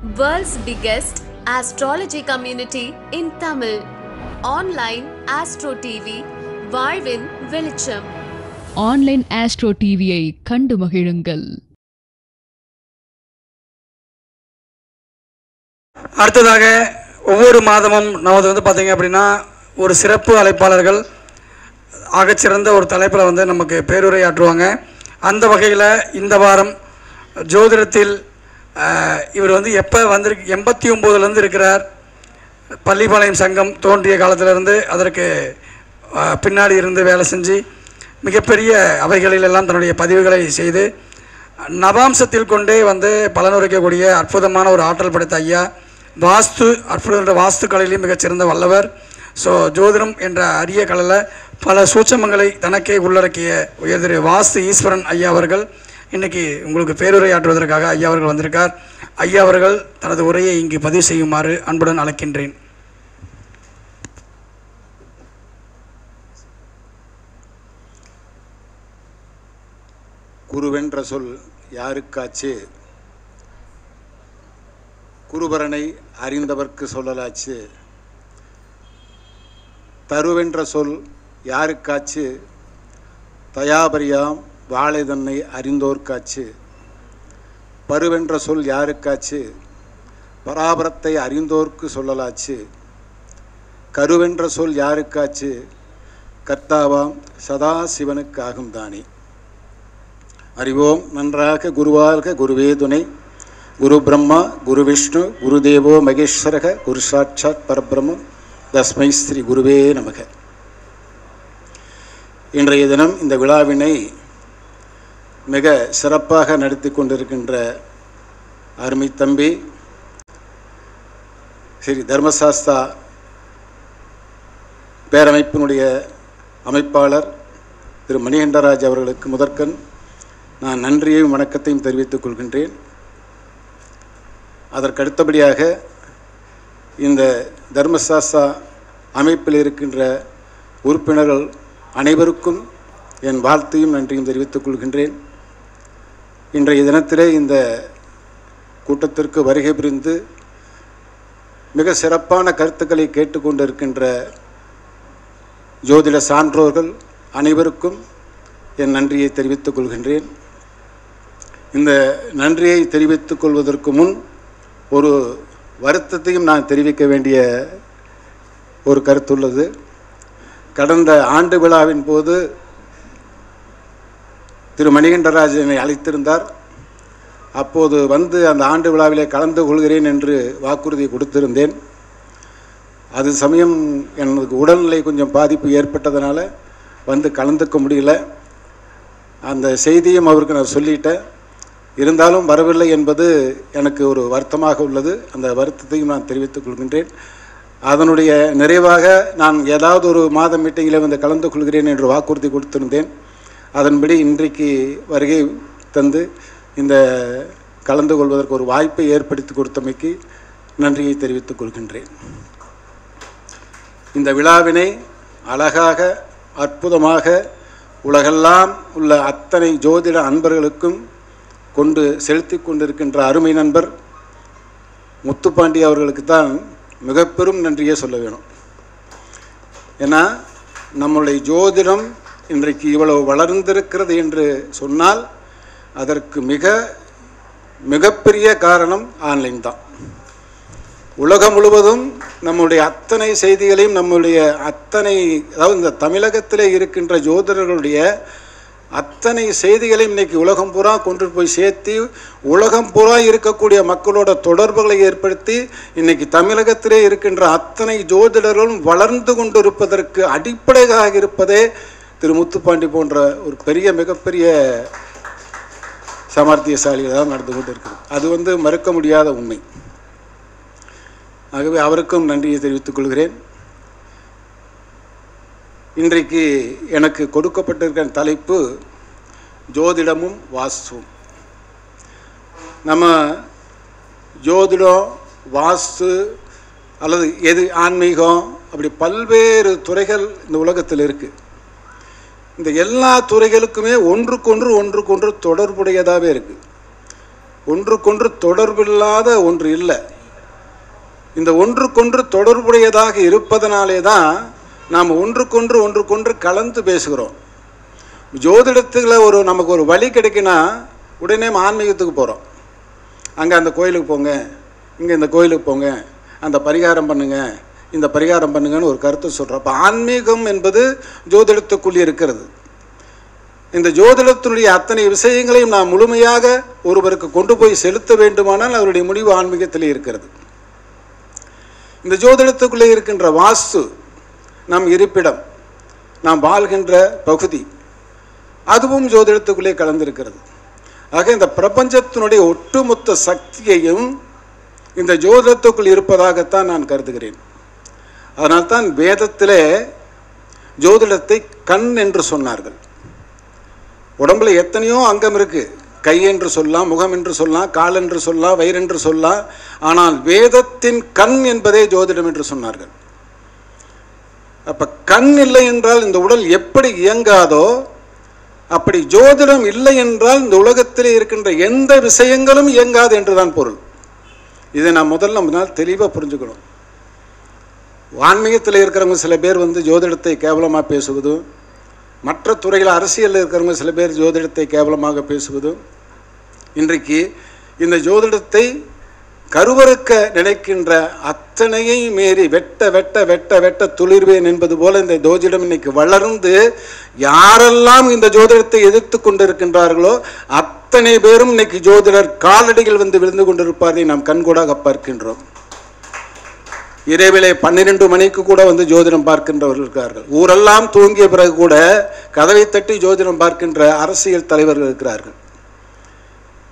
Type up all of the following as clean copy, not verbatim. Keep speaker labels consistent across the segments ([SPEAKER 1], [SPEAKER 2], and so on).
[SPEAKER 1] World's biggest astrology community in Tamil. Online Astro TV, வாழ்வின் வெளிச்சம்.
[SPEAKER 2] Online astro டிவியை கண்டு மகிழுங்கள்.
[SPEAKER 3] அடுத்ததாக ஒவ்வொரு மாதமும் நமது பார்த்தீங்க அப்படின்னா ஒரு சிறப்பு அழைப்பாளர்கள் ஆகச்சிறந்த ஒரு தலைப்பில் நமக்கு பேருரையாற்றுவாங்க. அந்த வகையில் இந்த வாரம் ஜோதிடத்தில் இவர் எப்போ வந்திருக்கு 89லேருந்து இருக்கிறார். பள்ளிப்பாளையம் சங்கம் தோன்றிய காலத்திலிருந்து அதற்கு பின்னாடி இருந்து வேலை செஞ்சு மிகப்பெரிய அவைகளிலெல்லாம் தன்னுடைய பதிவுகளை செய்து நவாம்சத்தில் கொண்டே பலனுரைக்கக்கூடிய அற்புதமான ஒரு ஆற்றல் படைத்த ஐயா. அற்புதமான வாஸ்துக்கலையிலையும் மிகச்சிறந்த வல்லவர். ஸோ ஜோதிடம் என்ற அரிய கலையில் பல சூட்சமங்களை தனக்கே உள்ளடக்கிய உயர்திரு வாஸ்து ஈஸ்வரன் ஐயா அவர்கள் இன்றைக்கி உங்களுக்கு பேருரையாற்றுவதற்காக ஐயா அவர்கள் வந்திருக்கார். ஐயா அவர்கள் தனது உரையை இங்கு பதிவு செய்யுமாறு அன்புடன் அழைக்கின்றேன்.
[SPEAKER 4] குருவென்ற சொல் யாருக்காச்சு, குருபரனை அறிந்தவர்க்கு சொல்லலாச்சு. தருவென்ற சொல் யாருக்காச்சு, தயாபரியாம் வாழை தன்னை அறிந்தோர்க்காச்சு. பருவென்ற சொல் யாருக்காச்சு, பராபரத்தை அறிந்தோர்க்கு சொல்லலாச்சு. கருவென்ற சொல் யாருக்காச்சு, கர்த்தாவாம் சதா சிவனுக்கு ஆகும் தானே. அறிவோம் நன்றாக குருவாழ்க குருவே துணை. குரு பிரம்மா குரு விஷ்ணு குரு தேவோ மகேஸ்வரக குரு சாட்சாத் பரபிரம்மம் தஸ்மை ஸ்ரீ குருவே நமக. இன்றைய தினம் இந்த விழாவினை மிக சிறப்பாக நடத்தி கொண்டிருக்கின்ற அருமை தம்பி ஸ்ரீ தர்மசாஸ்தா பேரமைப்பினுடைய அமைப்பாளர் திரு மணிகண்டராஜ் அவர்களுக்கு முதற்கண் நான் நன்றியையும் வணக்கத்தையும் தெரிவித்துக் கொள்கின்றேன். அதற்கடுத்தபடியாக இந்த தர்மசாஸ்தா அமைப்பில் இருக்கின்ற உறுப்பினர்கள் அனைவருக்கும் என் வாழ்த்தையும் நன்றியும் தெரிவித்துக் கொள்கின்றேன். இன்றைய தினத்திலே இந்த கூட்டத்திற்கு வருகை புரிந்து மிக சிறப்பான கருத்துக்களை கேட்டுக்கொண்டிருக்கின்ற ஜோதிட சான்றோர்கள் அனைவருக்கும் என் நன்றியை தெரிவித்துக் கொள்கின்றேன். இந்த நன்றியை தெரிவித்துக் கொள்வதற்கு முன் ஒரு வருத்தத்தையும் நான் தெரிவிக்க வேண்டிய ஒரு கருத்துள்ளது. கடந்த ஆண்டு விழாவின் போது திரு மணிகண்டராஜ் என்னை அழைத்திருந்தார். அப்போது அந்த ஆண்டு விழாவிலே கலந்து கொள்கிறேன் என்று வாக்குறுதி கொடுத்திருந்தேன். அது சமயம் எனக்கு உடல்நிலை கொஞ்சம் பாதிப்பு ஏற்பட்டதுனால கலந்துக்க முடியல. அந்த செய்தியும் அவருக்கு நான் சொல்லிட்டேன். இருந்தாலும் வரவில்லை என்பது எனக்கு ஒரு வருத்தமாக உள்ளது. அந்த வருத்தத்தையும் நான் தெரிவித்துக் கொள்கின்றேன். அதனுடைய நிறைவாக நான் ஏதாவது ஒரு மாத மீட்டிங்கில் கலந்து கொள்கிறேன் என்று வாக்குறுதி கொடுத்திருந்தேன். அதன்படி இன்றைக்கு வருகை தந்து இந்த கலந்து கொள்வதற்கு ஒரு வாய்ப்பை ஏற்படுத்தி கொடுத்தமைக்கு நன்றியை தெரிவித்துக் கொள்கின்றேன். இந்த விழாவினை அழகாக அற்புதமாக உலகெல்லாம் உள்ள அத்தனை ஜோதிட அன்பர்களுக்கும் கொண்டு செலுத்தி கொண்டிருக்கின்ற அருமை நண்பர் முத்துப்பாண்டி அவர்களுக்கு தான் மிக பெரும் நன்றியை சொல்ல வேணும். ஏன்னா நம்முடைய ஜோதிடம் இன்றைக்கு இவ்வளவு வளர்ந்திருக்கிறது என்று சொன்னால் அதற்கு மிகப்பெரிய காரணம் ஆன்லைன் தான். உலகம் முழுவதும் நம்முடைய அத்தனை செய்திகளையும் அதாவது இந்த தமிழகத்திலே இருக்கின்ற ஜோதிடர்களுடைய அத்தனை செய்திகளையும் இன்றைக்கி உலகம் பூரா கொண்டு போய் சேர்த்து உலகம் பூரா இருக்கக்கூடிய மக்களோட தொடர்புகளை ஏற்படுத்தி இன்றைக்கி தமிழகத்திலே இருக்கின்ற அத்தனை ஜோதிடர்களும் வளர்ந்து கொண்டிருப்பதற்கு அடிப்படையாக இருப்பதே திரு முத்துப்பாண்டி போன்ற ஒரு மிகப்பெரிய சாமர்த்தியசாலிகள் தான் நடந்து கொண்டு இருக்குது. அது மறுக்க முடியாத உண்மை. ஆகவே அவருக்கும் நன்றியை தெரிவித்துக் கொள்கிறேன். இன்றைக்கு எனக்கு கொடுக்கப்பட்டிருக்கிற தலைப்பு ஜோதிடமும் வாஸ்துவும். நம்ம ஜோதிடம் வாஸ்து அல்லது ஆன்மீகம் அப்படி பல்வேறு துறைகள் இந்த உலகத்தில் இருக்குது. இந்த எல்லா துறைகளுக்குமே ஒன்றுக்கொன்று தொடர்புடையதாகவே இருக்குது. ஒன்றுக்கொன்று தொடர்பில்லாத ஒன்று இல்லை. இந்த ஒன்றுக்கொன்று தொடர்புடையதாக இருப்பதனாலே தான் நாம் ஒன்றுக்கொன்று கலந்து பேசுகிறோம். ஜோதிடத்தில் நமக்கு ஒரு வழி கிடைக்குன்னா உடனே ஆன்மீகத்துக்கு போகிறோம். அங்கே அந்த கோயிலுக்கு போங்க, இங்கே இந்த கோயிலுக்கு போங்க, அந்த பரிகாரம் பண்ணுங்க, இந்த பரிகாரம் பண்ணுங்கன்னு ஒரு கருத்தை சொல்கிறோம். அப்போ ஆன்மீகம் என்பது ஜோதிடத்துக்குள்ளே இருக்கிறது. இந்த ஜோதிடத்தினுடைய அத்தனை விஷயங்களையும் நாம் முழுமையாக ஒருவருக்கு கொண்டு போய் செலுத்த வேண்டுமானால் அவருடைய முடிவு ஆன்மீகத்திலே இருக்கிறது. இந்த ஜோதிடத்துக்குள்ளே இருக்கின்ற வாஸ்து, நம் இருப்பிடம், நாம் வாழ்கின்ற பகுதி, அதுவும் ஜோதிடத்துக்குள்ளே கலந்திருக்கிறது. ஆக இந்த பிரபஞ்சத்தினுடைய ஒட்டுமொத்த சக்தியையும் இந்த ஜோதிடத்துக்குள் இருப்பதாகத்தான் நான் கருதுகிறேன். அதனால்தான் வேதத்திலே ஜோதிடத்தை கண் என்று சொன்னார்கள். உடம்புல எத்தனையோ அங்கம் இருக்கு. கை என்று சொல்லலாம், முகம் என்று சொல்லலாம், கால் என்று சொல்லலாம், வயிறு என்று சொல்லலாம். ஆனால் வேதத்தின் கண் என்பதே ஜோதிடம் என்று சொன்னார்கள். அப்ப கண் இல்லை என்றால் இந்த உடல் எப்படி இயங்காதோ அப்படி ஜோதிடம் இல்லை என்றால் இந்த உலகத்திலே இருக்கின்ற எந்த விஷயங்களும் இயங்காது என்றுதான் பொருள். இதை நான் முதல்ல தெளிவாக புரிஞ்சுக்கணும். ஆன்மீகத்தில் இருக்கிறவங்க சில பேர் ஜோதிடத்தை கேவலமாக பேசுவதும், மற்ற துறையில் அரசியலில் இருக்கிறவங்க சில பேர் ஜோதிடத்தை கேவலமாக பேசுவதும், இன்றைக்கு இந்த ஜோதிடத்தை கருவறுக்க நினைக்கின்ற அத்தனையை மீறி வெட்ட வெட்ட வெட்ட வெட்ட துளிர்வேன் என்பது போல இந்த ஜோதிடம் இன்னைக்கு வளர்ந்து யாரெல்லாம் இந்த ஜோதிடத்தை எதிர்த்து கொண்டிருக்கின்றார்களோ அத்தனை பேரும் இன்னைக்கு ஜோதிடர் காலடிகள் விழுந்து கொண்டிருப்பாரை நாம் கண்கூடாக பார்க்கின்றோம். இரவிலே 12 மணிக்கு கூட ஜோதிடம் பார்க்கின்றவர்கள் இருக்கிறார்கள். ஊரெல்லாம் தூங்கிய பிறகு கூட கதவை தட்டி ஜோதிடம் பார்க்கின்ற அரசியல் தலைவர்கள் இருக்கிறார்கள்.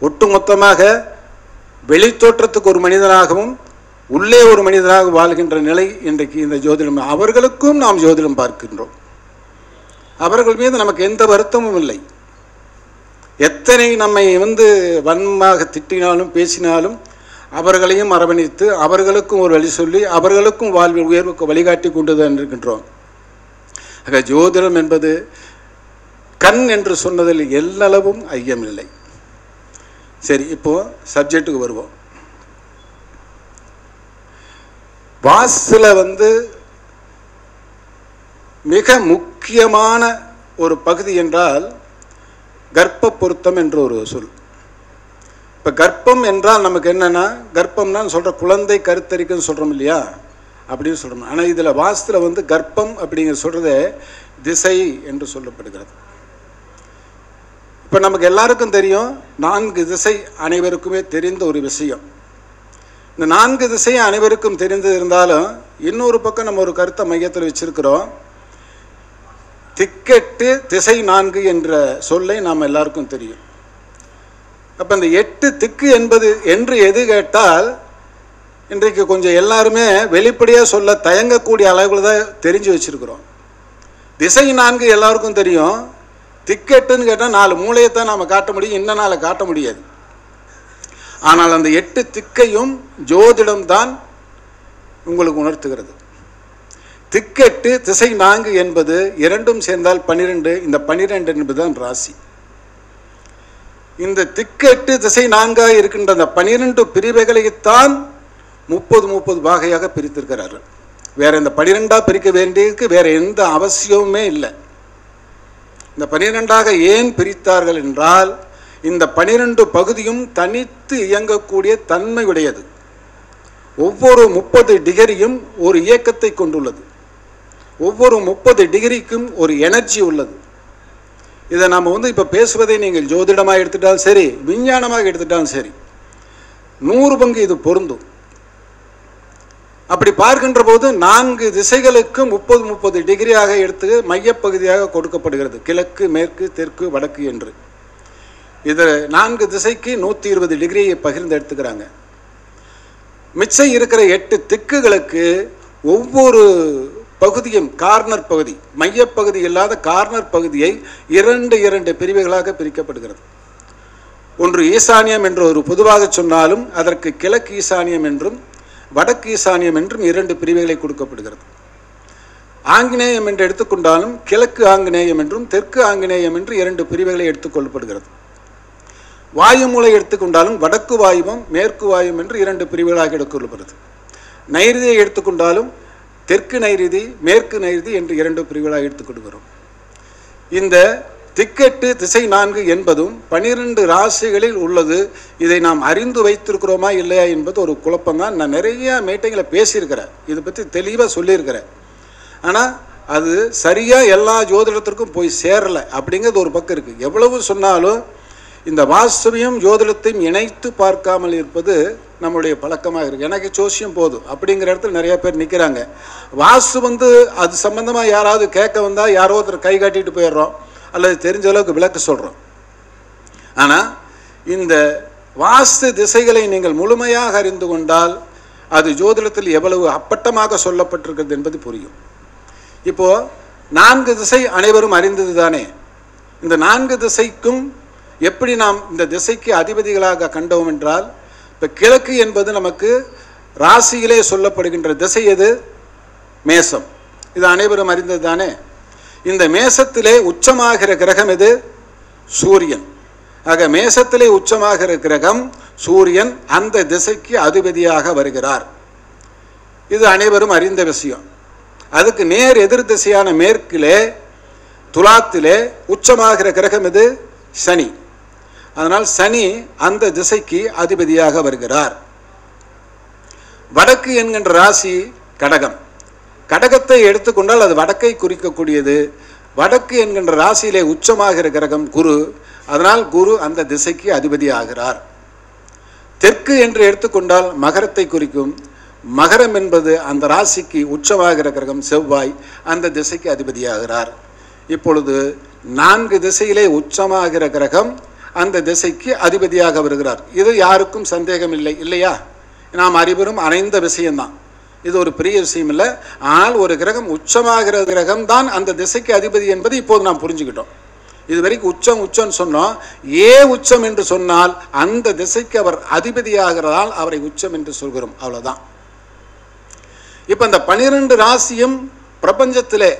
[SPEAKER 4] ஒட்டுமொத்தமாக வெளித்தோற்றத்துக்கு ஒரு மனிதனாகவும் உள்ளே ஒரு மனிதனாக வாழ்கின்ற நிலை இன்றைக்கு இந்த ஜோதிடம். அவர்களுக்கும் நாம் ஜோதிடம் பார்க்கின்றோம். அவர்கள் மீது நமக்கு எந்த வருத்தமும் இல்லை. எத்தனை நம்மை வன்மமாக திட்டினாலும் பேசினாலும் அவர்களையும் அரவணைத்து அவர்களுக்கும் ஒரு வழி சொல்லி அவர்களுக்கும் வாழ்வில் உயர்வுக்கு வழிகாட்டி கொண்டுதான் இருக்கின்றோம். ஆக ஜோதிடம் என்பது கண் என்று சொன்னதில் எல்லளவும் ஐயமில்லை. சரி, இப்போ சப்ஜெக்டுக்கு வருவோம். வாஸ்துல மிக முக்கியமான ஒரு பகுதி என்றால் கர்ப்ப பொருத்தம் என்று ஒரு சொல். இப்போ கர்ப்பம் என்றால் நமக்கு என்னன்னா, கர்ப்பம்னா சொல்கிற குழந்தை கருத்தரிக்குன்னு சொல்கிறோம் இல்லையா, அப்படின்னு சொல்கிறோம். ஆனால் இதில் வாஸ்துல கர்ப்பம் அப்படிங்கிற சொல்கிறத திசை என்று சொல்லப்படுகிறது. இப்போ நமக்கு எல்லாருக்கும் தெரியும் 4 திசை அனைவருக்குமே தெரிந்த ஒரு விஷயம். இந்த 4 திசை அனைவருக்கும் தெரிந்து இருந்தாலும் இன்னொரு பக்கம் நம்ம ஒரு கருத்தை மையத்தில் வச்சிருக்கிறோம். திக்கெட்டு திசை 4 என்ற சொல்லை நாம் எல்லாருக்கும் தெரியும். அப்போ இந்த 8 திக்கு என்பது என்று எது கேட்டால் இன்றைக்கு கொஞ்சம் எல்லாருமே வெளிப்படையாக சொல்ல தயங்கக்கூடிய அளவில் தான் தெரிஞ்சு வச்சிருக்கிறோம். திசை 4 எல்லாருக்கும் தெரியும். திக்கெட்டுன்னு கேட்டால் 4 மூலையைத்தான் நாம் காட்ட முடியும், இன்னும் 4 காட்ட முடியாது. ஆனால் அந்த 8 திக்கையும் ஜோதிடம் தான் உங்களுக்கு உணர்த்துகிறது. திக்கெட்டு திசை 4 என்பது இரண்டும் சேர்ந்தால் 12. இந்த 12 என்பதுதான் ராசி. இந்த திக்கெட்டு திசை 4 இருக்கின்ற அந்த 12 பிரிவுகளைத்தான் 30 பாகையாக பிரித்திருக்கிறார்கள். வேற இந்த 12 பிரிக்க வேண்டியதுக்கு வேற எந்த அவசியமுமே இல்லை. இந்த 12 ஏன் பிரித்தார்கள் என்றால் இந்த 12 பகுதியும் தனித்து இயங்கக்கூடிய தன்மை உடையது. ஒவ்வொரு 30 டிகிரியும் ஒரு இயக்கத்தை கொண்டுள்ளது. ஒவ்வொரு 30 டிகிரிக்கும் ஒரு எனர்ஜி உள்ளது. இதை நாம் இப்போ பேசுவதை நீங்கள் ஜோதிடமாக எடுத்துட்டாலும் சரி, விஞ்ஞானமாக எடுத்துட்டாலும் சரி, 100 பங்கு இது பொருந்தும். அப்படி பார்க்கின்ற போது 4 திசைகளுக்கு 30 டிகிரியாக எடுத்து மையப்பகுதியாக கொடுக்கப்படுகிறது. கிழக்கு, மேற்கு, தெற்கு, வடக்கு என்று. இது 4 திசைக்கு 120 டிகிரியை பகிர்ந்து எடுத்துக்கிறாங்க. மிச்சம் இருக்கிற 8 திக்குகளுக்கு ஒவ்வொரு பகுதியும் கார்னர் பகுதி, மையப்பகுதி இல்லாத கார்னர் பகுதியை 2 பிரிவுகளாக பிரிக்கப்படுகிறது. ஒன்று ஈசானியம் என்று ஒரு பொதுவாக சொன்னாலும் அதற்கு கிழக்கு ஈசானியம் என்றும் வடக்கு ஈசானியம் என்றும் 2 பிரிவுகளை கொடுக்கப்படுகிறது. ஆங்கினேயம் என்று எடுத்துக்கொண்டாலும் கிழக்கு ஆங்கினேயம் என்றும் தெற்கு ஆங்கினேயம் என்று 2 பிரிவுகளை எடுத்துக்கொள்ளப்படுகிறது. வாயு மூலை எடுத்துக்கொண்டாலும் வடக்கு வாயுவும் மேற்கு வாயும் என்று 2 பிரிவுகளாக எடுத்துக்கொள்ளப்படுது. நைருதியை எடுத்துக்கொண்டாலும் தெற்கு நைருதி மேற்கு நைருதி என்று 2 பிரிவுகளாக எடுத்துக்கொள்கிறோம். இந்த திக்கெட்டு திசை 4 என்பதும் 12 ராசிகளில் உள்ளது. இதை நாம் அறிந்து வைத்திருக்கிறோமா இல்லையா என்பது ஒரு குழப்பம்தான். நான் நிறைய மீட்டிங்கில் பேசியிருக்கிறேன், இதை பற்றி தெளிவாக சொல்லியிருக்கிறேன். ஆனால் அது சரியாக எல்லா ஜோதிடத்திற்கும் போய் சேரலை அப்படிங்கிறது ஒரு பக்கம் இருக்குது. எவ்வளவு சொன்னாலும் இந்த வாஸ்துவையும் ஜோதிடத்தையும் இணைத்து பார்க்காமல் இருப்பது நம்மளுடைய பழக்கமாக இருக்குது. எனக்கு ஜோசியம் போதும் அப்படிங்கிற இடத்துல நிறைய பேர் நிற்கிறாங்க. வாஸ்து அது சம்பந்தமாக யாராவது கேட்க வந்தால் யாரோ ஒருத்தர் கை காட்டிட்டு போயிடுறோம் அல்லது தெரிஞ்ச அளவுக்கு விளக்கு சொல்கிறோம். ஆனால் இந்த வாஸ்து திசைகளை நீங்கள் முழுமையாக அறிந்து கொண்டால் அது ஜோதிடத்தில் எவ்வளவு அப்பட்டமாக சொல்லப்பட்டிருக்கிறது என்பது புரியும். இப்போது 4 திசை அனைவரும் அறிந்தது தானே. இந்த 4 திசைக்கும் எப்படி நாம் இந்த திசைக்கு அதிபதிகளாக கண்டோம் என்றால், இப்போ கிழக்கு என்பது நமக்கு ராசியிலே சொல்லப்படுகின்ற திசை எது? மேசம். இது அனைவரும் அறிந்தது தானே. இந்த மேசத்திலே உச்சமாகிற கிரகம் எது? சூரியன். ஆக மேசத்திலே உச்சமாகிற கிரகம் சூரியன் அந்த திசைக்கு அதிபதியாக வருகிறார். இது அனைவரும் அறிந்த விஷயம். அதுக்கு நேர் எதிர் திசையான மேற்கிலே துலாத்திலே உச்சமாகிற கிரகம் எது? சனி. அதனால் சனி அந்த திசைக்கு அதிபதியாக வருகிறார். வடக்கு என்கின்ற ராசி கடகம். கடகத்தை எடுத்துக்கொண்டால் அது வடக்கை குறிக்கக்கூடியது. வடக்கு என்கின்ற ராசியிலே உச்சமாகிற கிரகம் குரு. அதனால் குரு அந்த திசைக்கு அதிபதி ஆகிறார். தெற்கு என்று எடுத்துக்கொண்டால் மகரத்தை குறிக்கும். மகரம் என்பது அந்த ராசிக்கு உச்சமாகிற கிரகம் செவ்வாய், அந்த திசைக்கு அதிபதியாகிறார். இப்பொழுது 4 திசையிலே உச்சமாகிற கிரகம் அந்த திசைக்கு அதிபதியாக வருகிறார். இது யாருக்கும் சந்தேகம் இல்லை இல்லையா? நாம் அறிவரும் அனைந்த விஷயம்தான். இது ஒரு பெரிய விஷயம் இல்லை. ஆனால் ஒரு கிரகம் உச்சமாகிற கிரகம் தான் அந்த திசைக்கு அதிபதி என்பது இப்போது நாம் புரிஞ்சுக்கிட்டோம். இது வரைக்கும் உச்சம்னு சொன்னோம். உச்சம் என்று சொன்னால் அந்த திசைக்கு அவர் அதிபதியாகிறதால் அவரை உச்சம் என்று சொல்கிறோம். அவ்வளோதான். இப்போ இந்த 12 ராசியும் பிரபஞ்சத்திலே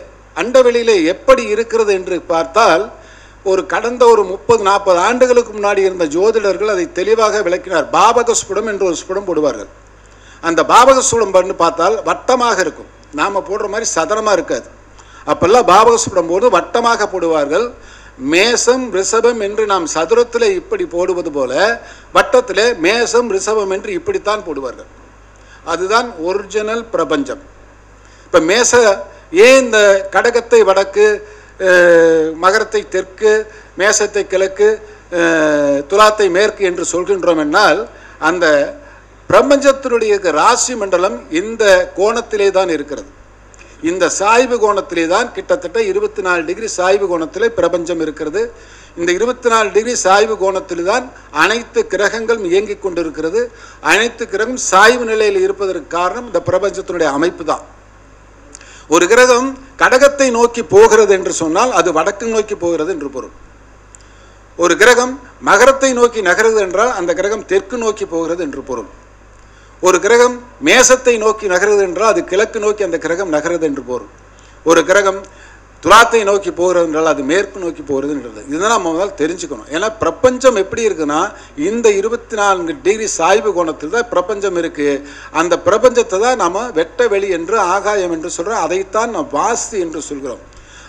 [SPEAKER 4] அண்டவெளியிலே எப்படி இருக்கிறது என்று பார்த்தால், கடந்த 30-40 ஆண்டுகளுக்கு முன்னாடி இருந்த ஜோதிடர்கள் அதை தெளிவாக விளக்கினார். பாபக ஸ்புடம் என்று ஒரு ஸ்புடம் போடுவார்கள். அந்த பாபக ஸ்புடம் பண்ணி பார்த்தால் வட்டமாக இருக்கும். நாம் போடுற மாதிரி சதுரமாக இருக்காது. அப்பெல்லாம் பாபக ஸ்புடம் போது வட்டமாக போடுவார்கள். மேசம் ரிஷபம் என்று நாம் சதுரத்தில் இப்படி போடுவது போல வட்டத்தில் மேசம் ரிஷபம் என்று இப்படித்தான் போடுவார்கள். அதுதான் ஒரிஜினல் பிரபஞ்சம். இப்போ ஏன் இந்த கடகத்தை வடக்கு, மகரத்தை தெற்கு, மேசத்தை கிழக்கு, துலாத்தை மேற்கு என்று சொல்கின்றோம் என்னால், அந்த பிரபஞ்சத்தினுடைய ராசி மண்டலம் இந்த கோணத்திலே தான் இருக்கிறது. இந்த சாய்வு கோணத்திலே தான் கிட்டத்தட்ட 24 டிகிரி சாய்வு கோணத்திலே பிரபஞ்சம் இருக்கிறது. இந்த 24 டிகிரி சாய்வு கோணத்தில் தான் அனைத்து கிரகங்களும் இயங்கிக் கொண்டிருக்கிறது. அனைத்து கிரகம் சாய்வு நிலையில் இருப்பதற்கு காரணம் இந்த பிரபஞ்சத்தினுடைய அமைப்பு தான். ஒரு கிரகம் கடகத்தை நோக்கி போகிறது என்று சொன்னால் அது வடக்கு நோக்கி போகிறது என்று பொருள். ஒரு கிரகம் மகரத்தை நோக்கி நகருது என்றால் அந்த கிரகம் தெற்கு நோக்கி போகிறது என்று பொருள். ஒரு கிரகம் மேசத்தை நோக்கி நகருது என்றால் அது கிழக்கு நோக்கி அந்த கிரகம் நகருது என்று பொருள். ஒரு கிரகம் துலாத்தை நோக்கி போகிறது என்றால் அது மேற்கு நோக்கி போகிறதுன்றது. இதுதான் நம்ம முதல்ல தெரிஞ்சுக்கணும். ஏன்னா பிரபஞ்சம் எப்படி இருக்குன்னா, இந்த 24 டிகிரி சாய்வு கோணத்தில் தான் பிரபஞ்சம் இருக்குது. அந்த பிரபஞ்சத்தை தான் நம்ம வெட்ட வெளி என்று ஆகாயம் என்று சொல்கிறோம். அதைத்தான் நாம் வாஸ்து என்று சொல்கிறோம்.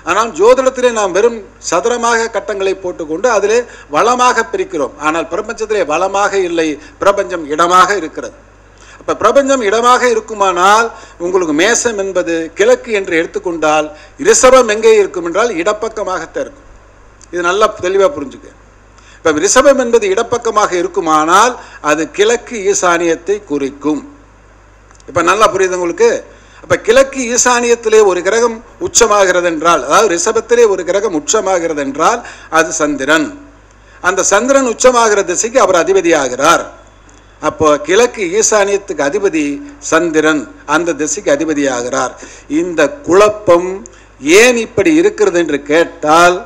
[SPEAKER 4] ஆனால் ஜோதிடத்திலே நாம் வெறும் சதுரமாக கட்டங்களை போட்டுக்கொண்டு அதிலே வளமாக பிரிக்கிறோம். ஆனால் பிரபஞ்சத்திலே வளமாக இல்லை, பிரபஞ்சம் இடமாக இருக்கிறது. அப்போ பிரபஞ்சம் இடமாக இருக்குமானால் உங்களுக்கு மேசம் என்பது கிழக்கு என்று எடுத்துக்கொண்டால் ரிஷபம் எங்கே இருக்கும் என்றால் இடப்பக்கமாகத்தான் இருக்கும். இது நல்லா தெளிவாக புரிஞ்சுக்க. இப்போ ரிஷபம் என்பது இடப்பக்கமாக இருக்குமானால் அது கிழக்கு ஈசானியத்தை குறிக்கும். இப்போ நல்லா புரியுது உங்களுக்கு? அப்போ கிழக்கு ஈசானியத்திலே ஒரு கிரகம் உச்சமாகிறது என்றால், அதாவது ரிஷபத்திலே ஒரு கிரகம் உச்சமாகிறது என்றால் அது சந்திரன். அந்த சந்திரன் உச்சமாகிற திசைக்கு அவர் அதிபதியாகிறார். அப்போ கிழக்கு ஈசானியத்துக்கு அதிபதி சந்திரன், அந்த திசைக்கு அதிபதியாகிறார். இந்த குழப்பம் ஏன் இப்படி இருக்கிறது என்று கேட்டால்,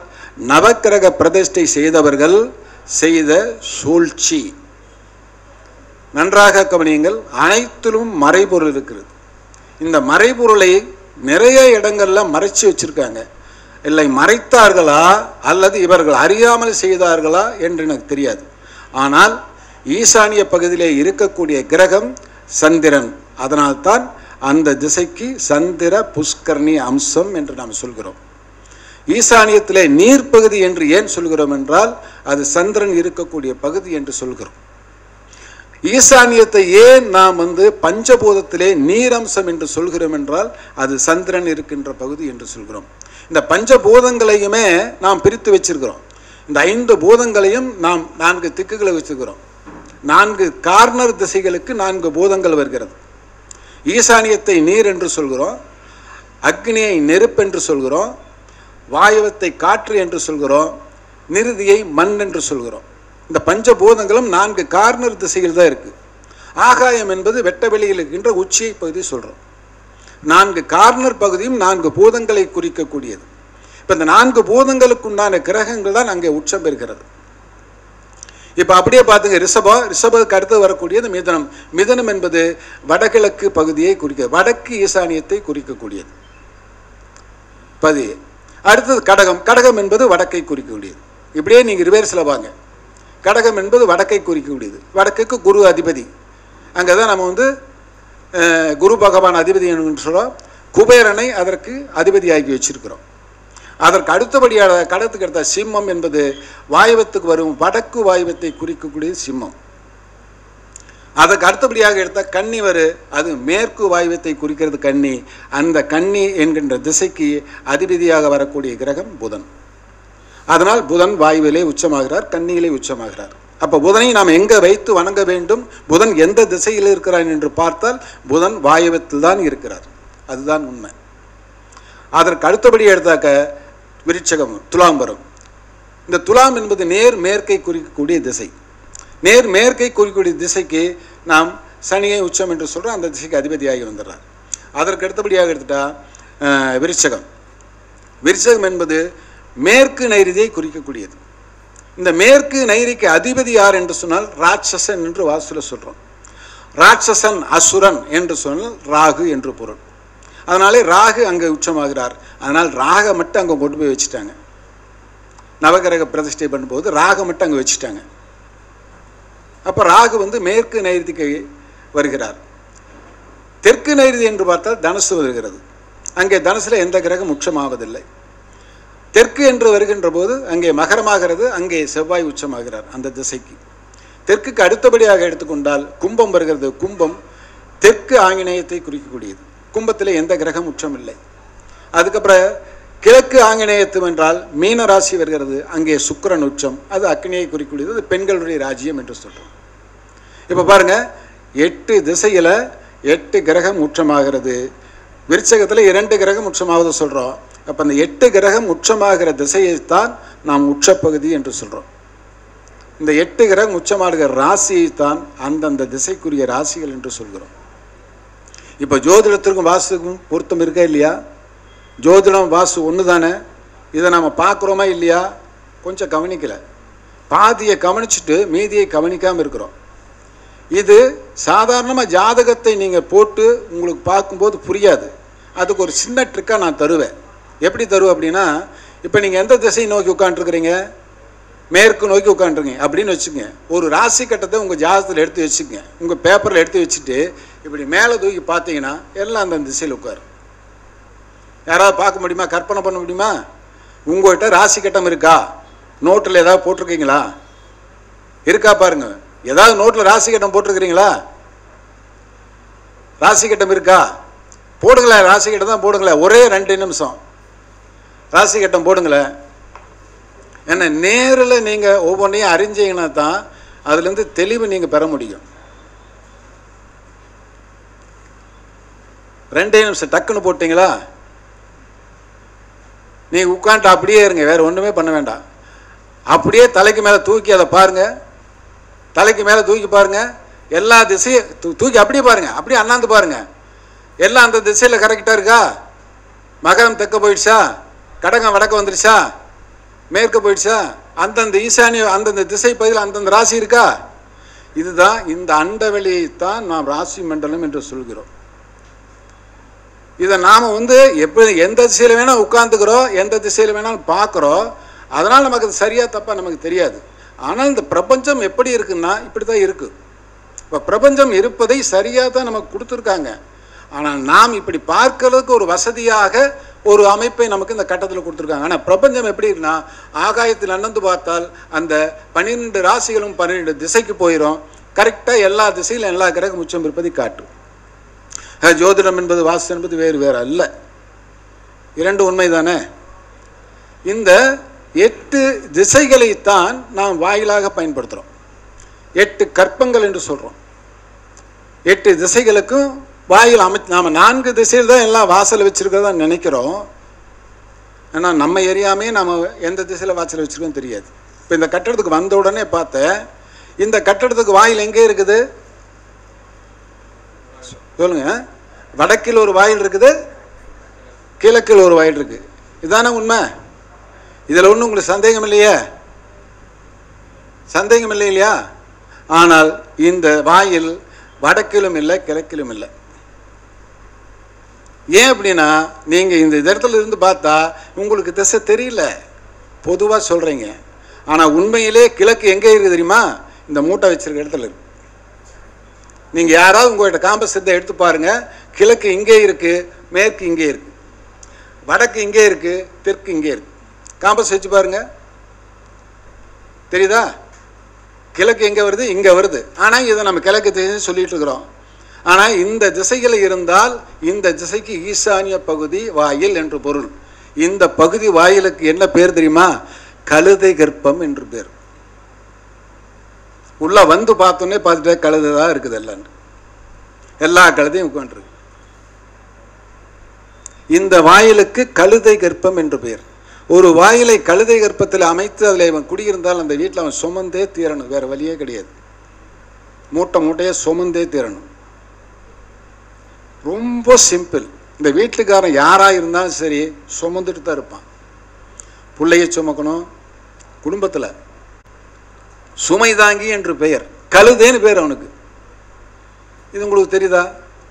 [SPEAKER 4] நவக்கிரக பிரதிஷ்டை செய்தவர்கள் செய்த சூழ்ச்சி. நன்றாக கவனியுங்கள். அனைத்திலும் மறைபொருள் இருக்கிறது. இந்த மறைபொருளை நிறைய இடங்கள்ல மறைச்சு வச்சிருக்காங்க. இல்லை மறைத்தார்களா அல்லது இவர்கள் அறியாமல் செய்தார்களா என்று எனக்கு தெரியாது. ஆனால் ஈசானிய பகுதியிலே இருக்கக்கூடிய கிரகம் சந்திரன். அதனால்தான் அந்த திசைக்கு சந்திர புஷ்கரணி அம்சம் என்று நாம் சொல்கிறோம். ஈசானியத்திலே நீர்ப்பகுதி என்று ஏன் சொல்கிறோம் என்றால் அது சந்திரன் இருக்கக்கூடிய பகுதி என்று சொல்கிறோம். ஈசானியத்தை ஏன் நாம் பஞ்சபூதத்திலே நீரம்சம் என்று சொல்கிறோம் என்றால் அது சந்திரன் இருக்கின்ற பகுதி என்று சொல்கிறோம். இந்த பஞ்சபூதங்களையுமே நாம் பிரித்து வச்சிருக்கிறோம். இந்த 5 பூதங்களையும் நாம் 4 திக்குகளை வச்சிருக்கிறோம். 4 கார்னர் திசைகளுக்கு 4 பூதங்கள் வருகிறது. ஈசானியத்தை நீர் என்று சொல்கிறோம், அக்னியை நெருப்பு என்று சொல்கிறோம், வாயுவத்தை காற்று என்று சொல்கிறோம், நிருதியை மண் என்று சொல்கிறோம். இந்த பஞ்சபூதங்களும் 4 கார்னர் திசையில் தான் இருக்கு. ஆகாயம் என்பது வெட்ட வெளியில் இருக்கின்ற உச்சியை பகுதி சொல்றோம். 4 கார்னர் பகுதியும் 4 பூதங்களை குறிக்கக்கூடியது. இப்போ இந்த 4 பூதங்களுக்கு உண்டான கிரகங்கள் தான் அங்கே உச்சம் பெறுகிறது. இப்போ அப்படியே பார்த்துங்க, ரிஷபத்துக்கு அடுத்து வரக்கூடியது மிதனம். மிதனம் என்பது வடகிழக்கு பகுதியை குறிக்க, வடக்கு ஈசானியத்தை குறிக்கக்கூடியது பகுதி. அடுத்தது கடகம். கடகம் என்பது வடக்கை குறிக்கக்கூடியது. இப்படியே நீங்கள் ரிவர்ஸில் வாங்க. கடகம் என்பது வடக்கை குறிக்கக்கூடியது. வடக்குக்கு குரு அதிபதி. அங்கே தான் நம்ம குரு பகவான் அதிபதி என்று சொல்கிறோம். குபேரனை அதற்கு அதிபதியாகி வச்சிருக்கிறோம். அதற்கு அடுத்தபடியாக கடத்துக்கு அடுத்த சிம்மம் என்பது வாயுவத்துக்கு வரும் வடக்கு வாயுவத்தை குறிக்கக்கூடியது சிம்மம். அதற்கு அடுத்தபடியாக எடுத்தால் கன்னி அது மேற்கு வாயுவத்தை குறிக்கிறது கன்னி. அந்த கன்னி என்கின்ற திசைக்கு அதிபதியாக வரக்கூடிய கிரகம் புதன். அதனால் புதன் வாயுவிலே உச்சமாகிறார், கன்னியிலே உச்சமாகிறார். அப்போ புதனை நாம் எங்கே வைத்து வணங்க வேண்டும்? புதன் எந்த திசையில் இருக்கிறான் என்று பார்த்தால் புதன் வாயுவத்தில் தான் இருக்கிறார். அதுதான் உண்மை. அதற்கு அடுத்தபடி எடுத்தாக்க விருட்சகம், துலாம் வரும். இந்த துலாம் என்பது நேர் மேற்கை குறிக்கக்கூடிய திசை. நேர் மேற்கை குறிக்கக்கூடிய திசைக்கு நாம் சனியை உச்சம் என்று சொல்கிறோம். அந்த திசைக்கு அதிபதியாகி வந்துடுறார். அதற்கு அடுத்தபடியாக எடுத்துட்டா விருட்சகம். விருட்சகம் என்பது மேற்கு நைருதியை குறிக்கக்கூடியது. இந்த மேற்கு நைரிக்கு அதிபதி யார் என்று சொன்னால் ராட்சசன் என்று வாசுல சொல்கிறோம். ராட்சசன் அசுரன் என்று சொன்னால் ராகு என்று பொருள். அதனாலே ராகு அங்கே உச்சமாகிறார். அதனால் ராக மட்டும் அங்கே கொண்டு போய் வச்சுட்டாங்க. நவகிரக பிரதிஷ்டை பண்ணும்போது ராக மட்டும் அங்கே வச்சுட்டாங்க. அப்போ ராகு மேற்கு நைருதிக்கு வருகிறார். தெற்கு நைருதி என்று பார்த்தால் தனுசு வருகிறது. அங்கே தனுசில் எந்த கிரகம் உச்சமாவதில்லை. தெற்கு என்று வருகின்ற போது அங்கே மகரமாகிறது, அங்கே செவ்வாய் உச்சமாகிறார் அந்த திசைக்கு. தெற்குக்கு அடுத்தபடியாக எடுத்துக்கொண்டால் கும்பம் வருகிறது. கும்பம் தெற்கு ஆங்கிநேயத்தை குறிக்கக்கூடியது. கும்பத்தில் எந்த கிரகம் உச்சம் இல்லை. அதுக்கப்புறம் கிழக்கு ஆங்கிநேயத்துவம் என்றால் மீன ராசி வருகிறது. அங்கே சுக்கிரன் உச்சம். அது அக்னியை குறிக்கக்கூடியது. அது பெண்களுடைய ராஜ்யம் என்று சொல்கிறோம். இப்போ பாருங்க, 8 திசையில் 8 கிரகம் உச்சமாகிறது. விருச்சகத்தில் 2 கிரகம் உச்சமாவது சொல்கிறோம். அப்போ அந்த 8 கிரகம் உச்சமாகிற திசையைத்தான் நாம் உச்சப்பகுதி என்று சொல்கிறோம். இந்த 8 கிரகம் உச்சமாகிற ராசியைத்தான் அந்தந்த திசைக்குரிய ராசிகள் என்று சொல்கிறோம். இப்போ ஜோதிடத்திற்கும் வாஸ்துக்கும் பொருத்தம் இருக்கா இல்லையா? ஜோதிடம் வாஸ்து ஒன்று தானே. இதை நாம் பார்க்குறோமா இல்லையா? கொஞ்சம் கவனிக்கலை. பாதியை கவனிச்சுட்டு மீதியை கவனிக்காமல் இருக்கிறோம். இது சாதாரணமாக ஜாதகத்தை நீங்கள் போட்டு உங்களுக்கு பார்க்கும்போது புரியாது. அதுக்கு ஒரு சின்ன ட்ரிக்காக நான் தருவேன். எப்படி தருவேன் அப்படின்னா, இப்போ நீங்கள் எந்த திசையை நோக்கி உட்காந்துருக்குறீங்க? மேற்கு நோக்கி உட்காந்துருங்க அப்படின்னு வச்சுக்கோங்க. ஒரு ராசி கட்டத்தை உங்கள் ஜாதகத்தில் எடுத்து வச்சுக்கோங்க. உங்கள் பேப்பரில் எடுத்து வச்சுட்டு இப்படி மேலே தூக்கி பார்த்தீங்கன்னா எல்லாம் அந்த திசையில் உட்காரும். யாராவது பார்க்க முடியுமா? கற்பனை பண்ண முடியுமா? உங்கள்கிட்ட ராசி கட்டம் இருக்கா? நோட்டில் ஏதாவது போட்டிருக்கீங்களா? இருக்கா பாருங்க. ஏதாவது நோட்டில் ராசி கட்டம் போட்டிருக்கிறீங்களா? ராசி கட்டம் இருக்கா? போடுங்களேன். ராசி கட்டம் தான் போடுங்களேன். ஒரே 2 நிமிஷம் ராசி கட்டம் போடுங்களேன். ஏன்னா நேரில் நீங்கள் ஒவ்வொன்றையும் அறிஞ்சீங்கன்னா தான் அதுலேருந்து தெளிவு நீங்கள் பெற முடியும். 2 நிமிஷம் டக்குன்னு போட்டிங்களா? நீங்கள் உட்காந்துட்டு அப்படியே இருங்க, வேறு ஒன்றுமே பண்ண வேண்டாம். அப்படியே தலைக்கு மேலே தூக்கி அதை பாருங்கள். தலைக்கு மேலே தூக்கி பாருங்கள். எல்லா திசையும் தூக்கி அப்படியே பாருங்கள். அப்படியே அண்ணாந்து பாருங்கள். எல்லாம் அந்த திசையில் கரெக்டாக இருக்கா? மகரம் தெற்க போயிடுச்சா? கடகம் வடக்க வந்துடுச்சா? மேற்க போயிடுச்சா? அந்தந்த ஈசானிய அந்தந்த திசை பகுதியில் அந்தந்த ராசி இருக்கா? இதுதான் இந்த அண்டவெளியைத்தான் நாம் ராசி மண்டலம் என்று சொல்கிறோம். இதை நாம் எப்படி எந்த திசையில் வேணால் உட்காந்துக்கிறோம், எந்த திசையில் வேணாலும் பார்க்குறோம். அதனால் நமக்கு அது சரியாக தப்பாக நமக்கு தெரியாது. ஆனால் இந்த பிரபஞ்சம் எப்படி இருக்குன்னா இப்படி தான் இருக்குது. இப்போ பிரபஞ்சம் இருப்பதை சரியாக தான் நமக்கு கொடுத்துருக்காங்க. ஆனால் நாம் இப்படி பார்க்கறதுக்கு ஒரு வசதியாக ஒரு அமைப்பை நமக்கு இந்த கட்டத்தில் கொடுத்துருக்காங்க. ஆனால் பிரபஞ்சம் எப்படி இருக்குன்னா, ஆகாயத்தில் அண்ணந்து பார்த்தால் அந்த 12 ராசிகளும் 12 திசைக்கு போயிடும். கரெக்டாக எல்லா திசையிலும் எல்லா கிரகம் உச்சம் இருப்பதை காட்டும். ஜோதிடம் என்பது வாஸ்து என்பது வேறு வேறு அல்ல, இரண்டு உண்மை தானே. இந்த 8 திசைகளைத்தான் நாம் வாயிலாக பயன்படுத்துகிறோம். 8 கற்பங்கள் என்று சொல்கிறோம். 8 திசைகளுக்கும் வாயில் நாம் 4 திசையில் தான் எல்லாம் வாசல் வச்சுருக்கிறதா நினைக்கிறோம். ஆனால் நம்ம எரியாமே நம்ம எந்த திசையில் வாசல் வச்சுருக்கோம் தெரியாது. இப்போ இந்த கட்டடத்துக்கு வந்த உடனே பார்த்தேன், இந்த கட்டடத்துக்கு வாயில் எங்கே இருக்குது சொல்லுங்க. வடக்கில் ஒரு வாயில் இருக்குது, கிழக்கில் ஒரு வாயில் இருக்குது. இதுதானே உண்மை? இதில் ஒன்றும் உங்களுக்கு சந்தேகம் இல்லையா? சந்தேகம் இல்லை இல்லையா? ஆனால் இந்த வாயில் வடக்கிலும் இல்லை கிழக்கிலும் இல்லை. ஏன் அப்படின்னா, நீங்கள் இந்த இடத்துல இருந்து பார்த்தா உங்களுக்கு திசை தெரியல, பொதுவாக சொல்கிறீங்க. ஆனால் உண்மையிலே கிழக்கு எங்கே இருக்குது தெரியுமா? இந்த மூட்டை வச்சிருக்க இடத்துல இருக்கு. நீங்கள் யாராவது உங்கள்கிட்ட காம்பஸ் எடுத்து பாருங்கள். கிழக்கு இங்கே இருக்குது, மேற்கு இங்கே இருக்குது, வடக்கு இங்கே இருக்குது, தெற்கு இங்கே இருக்குது. காம்பஸ் வச்சு பாருங்க, தெரியுதா? கிழக்கு எங்கே வருது? இங்கே வருது. ஆனால் இதை நம்ம கிழக்கு திசை சொல்லிட்டு இருக்கிறோம். ஆனால் இந்த திசைகள் இருந்தால் இந்த திசைக்கு ஈசானிய பகுதி வாயில் என்று பொருள். இந்த பகுதி வாயிலுக்கு என்ன பேர் தெரியுமா? கழுதை கர்ப்பம் என்று பேர். உள்ள வந்து பார்த்தோன்னே பார்த்துட்டே கழுதை தான் இருக்குது. எல்லா கழுதையும் உட்காந்துருக்கு. இந்த வாயிலுக்கு கழுதை கர்ப்பம் என்று பெயர். ஒரு வாயிலை கழுதை கர்ப்பத்தில் அமைத்து அதில் அவன் குடியிருந்தால் அந்த வீட்டில் அவன் சுமந்தே தீரணும், வேறு வழியே கிடையாது. மூட்டை மூட்டையே சுமந்தே தீரணும். ரொம்ப சிம்பிள். இந்த வீட்டுக்காரன் யாராக இருந்தாலும் சரி சுமந்துட்டு தான் இருப்பான். பிள்ளையை சுமக்கணும். குடும்பத்தில் சுமைதாங்கி என்று பெயர், கழுதைன்னு பேர் அவனுக்கு. இது உங்களுக்கு தெரியுதா?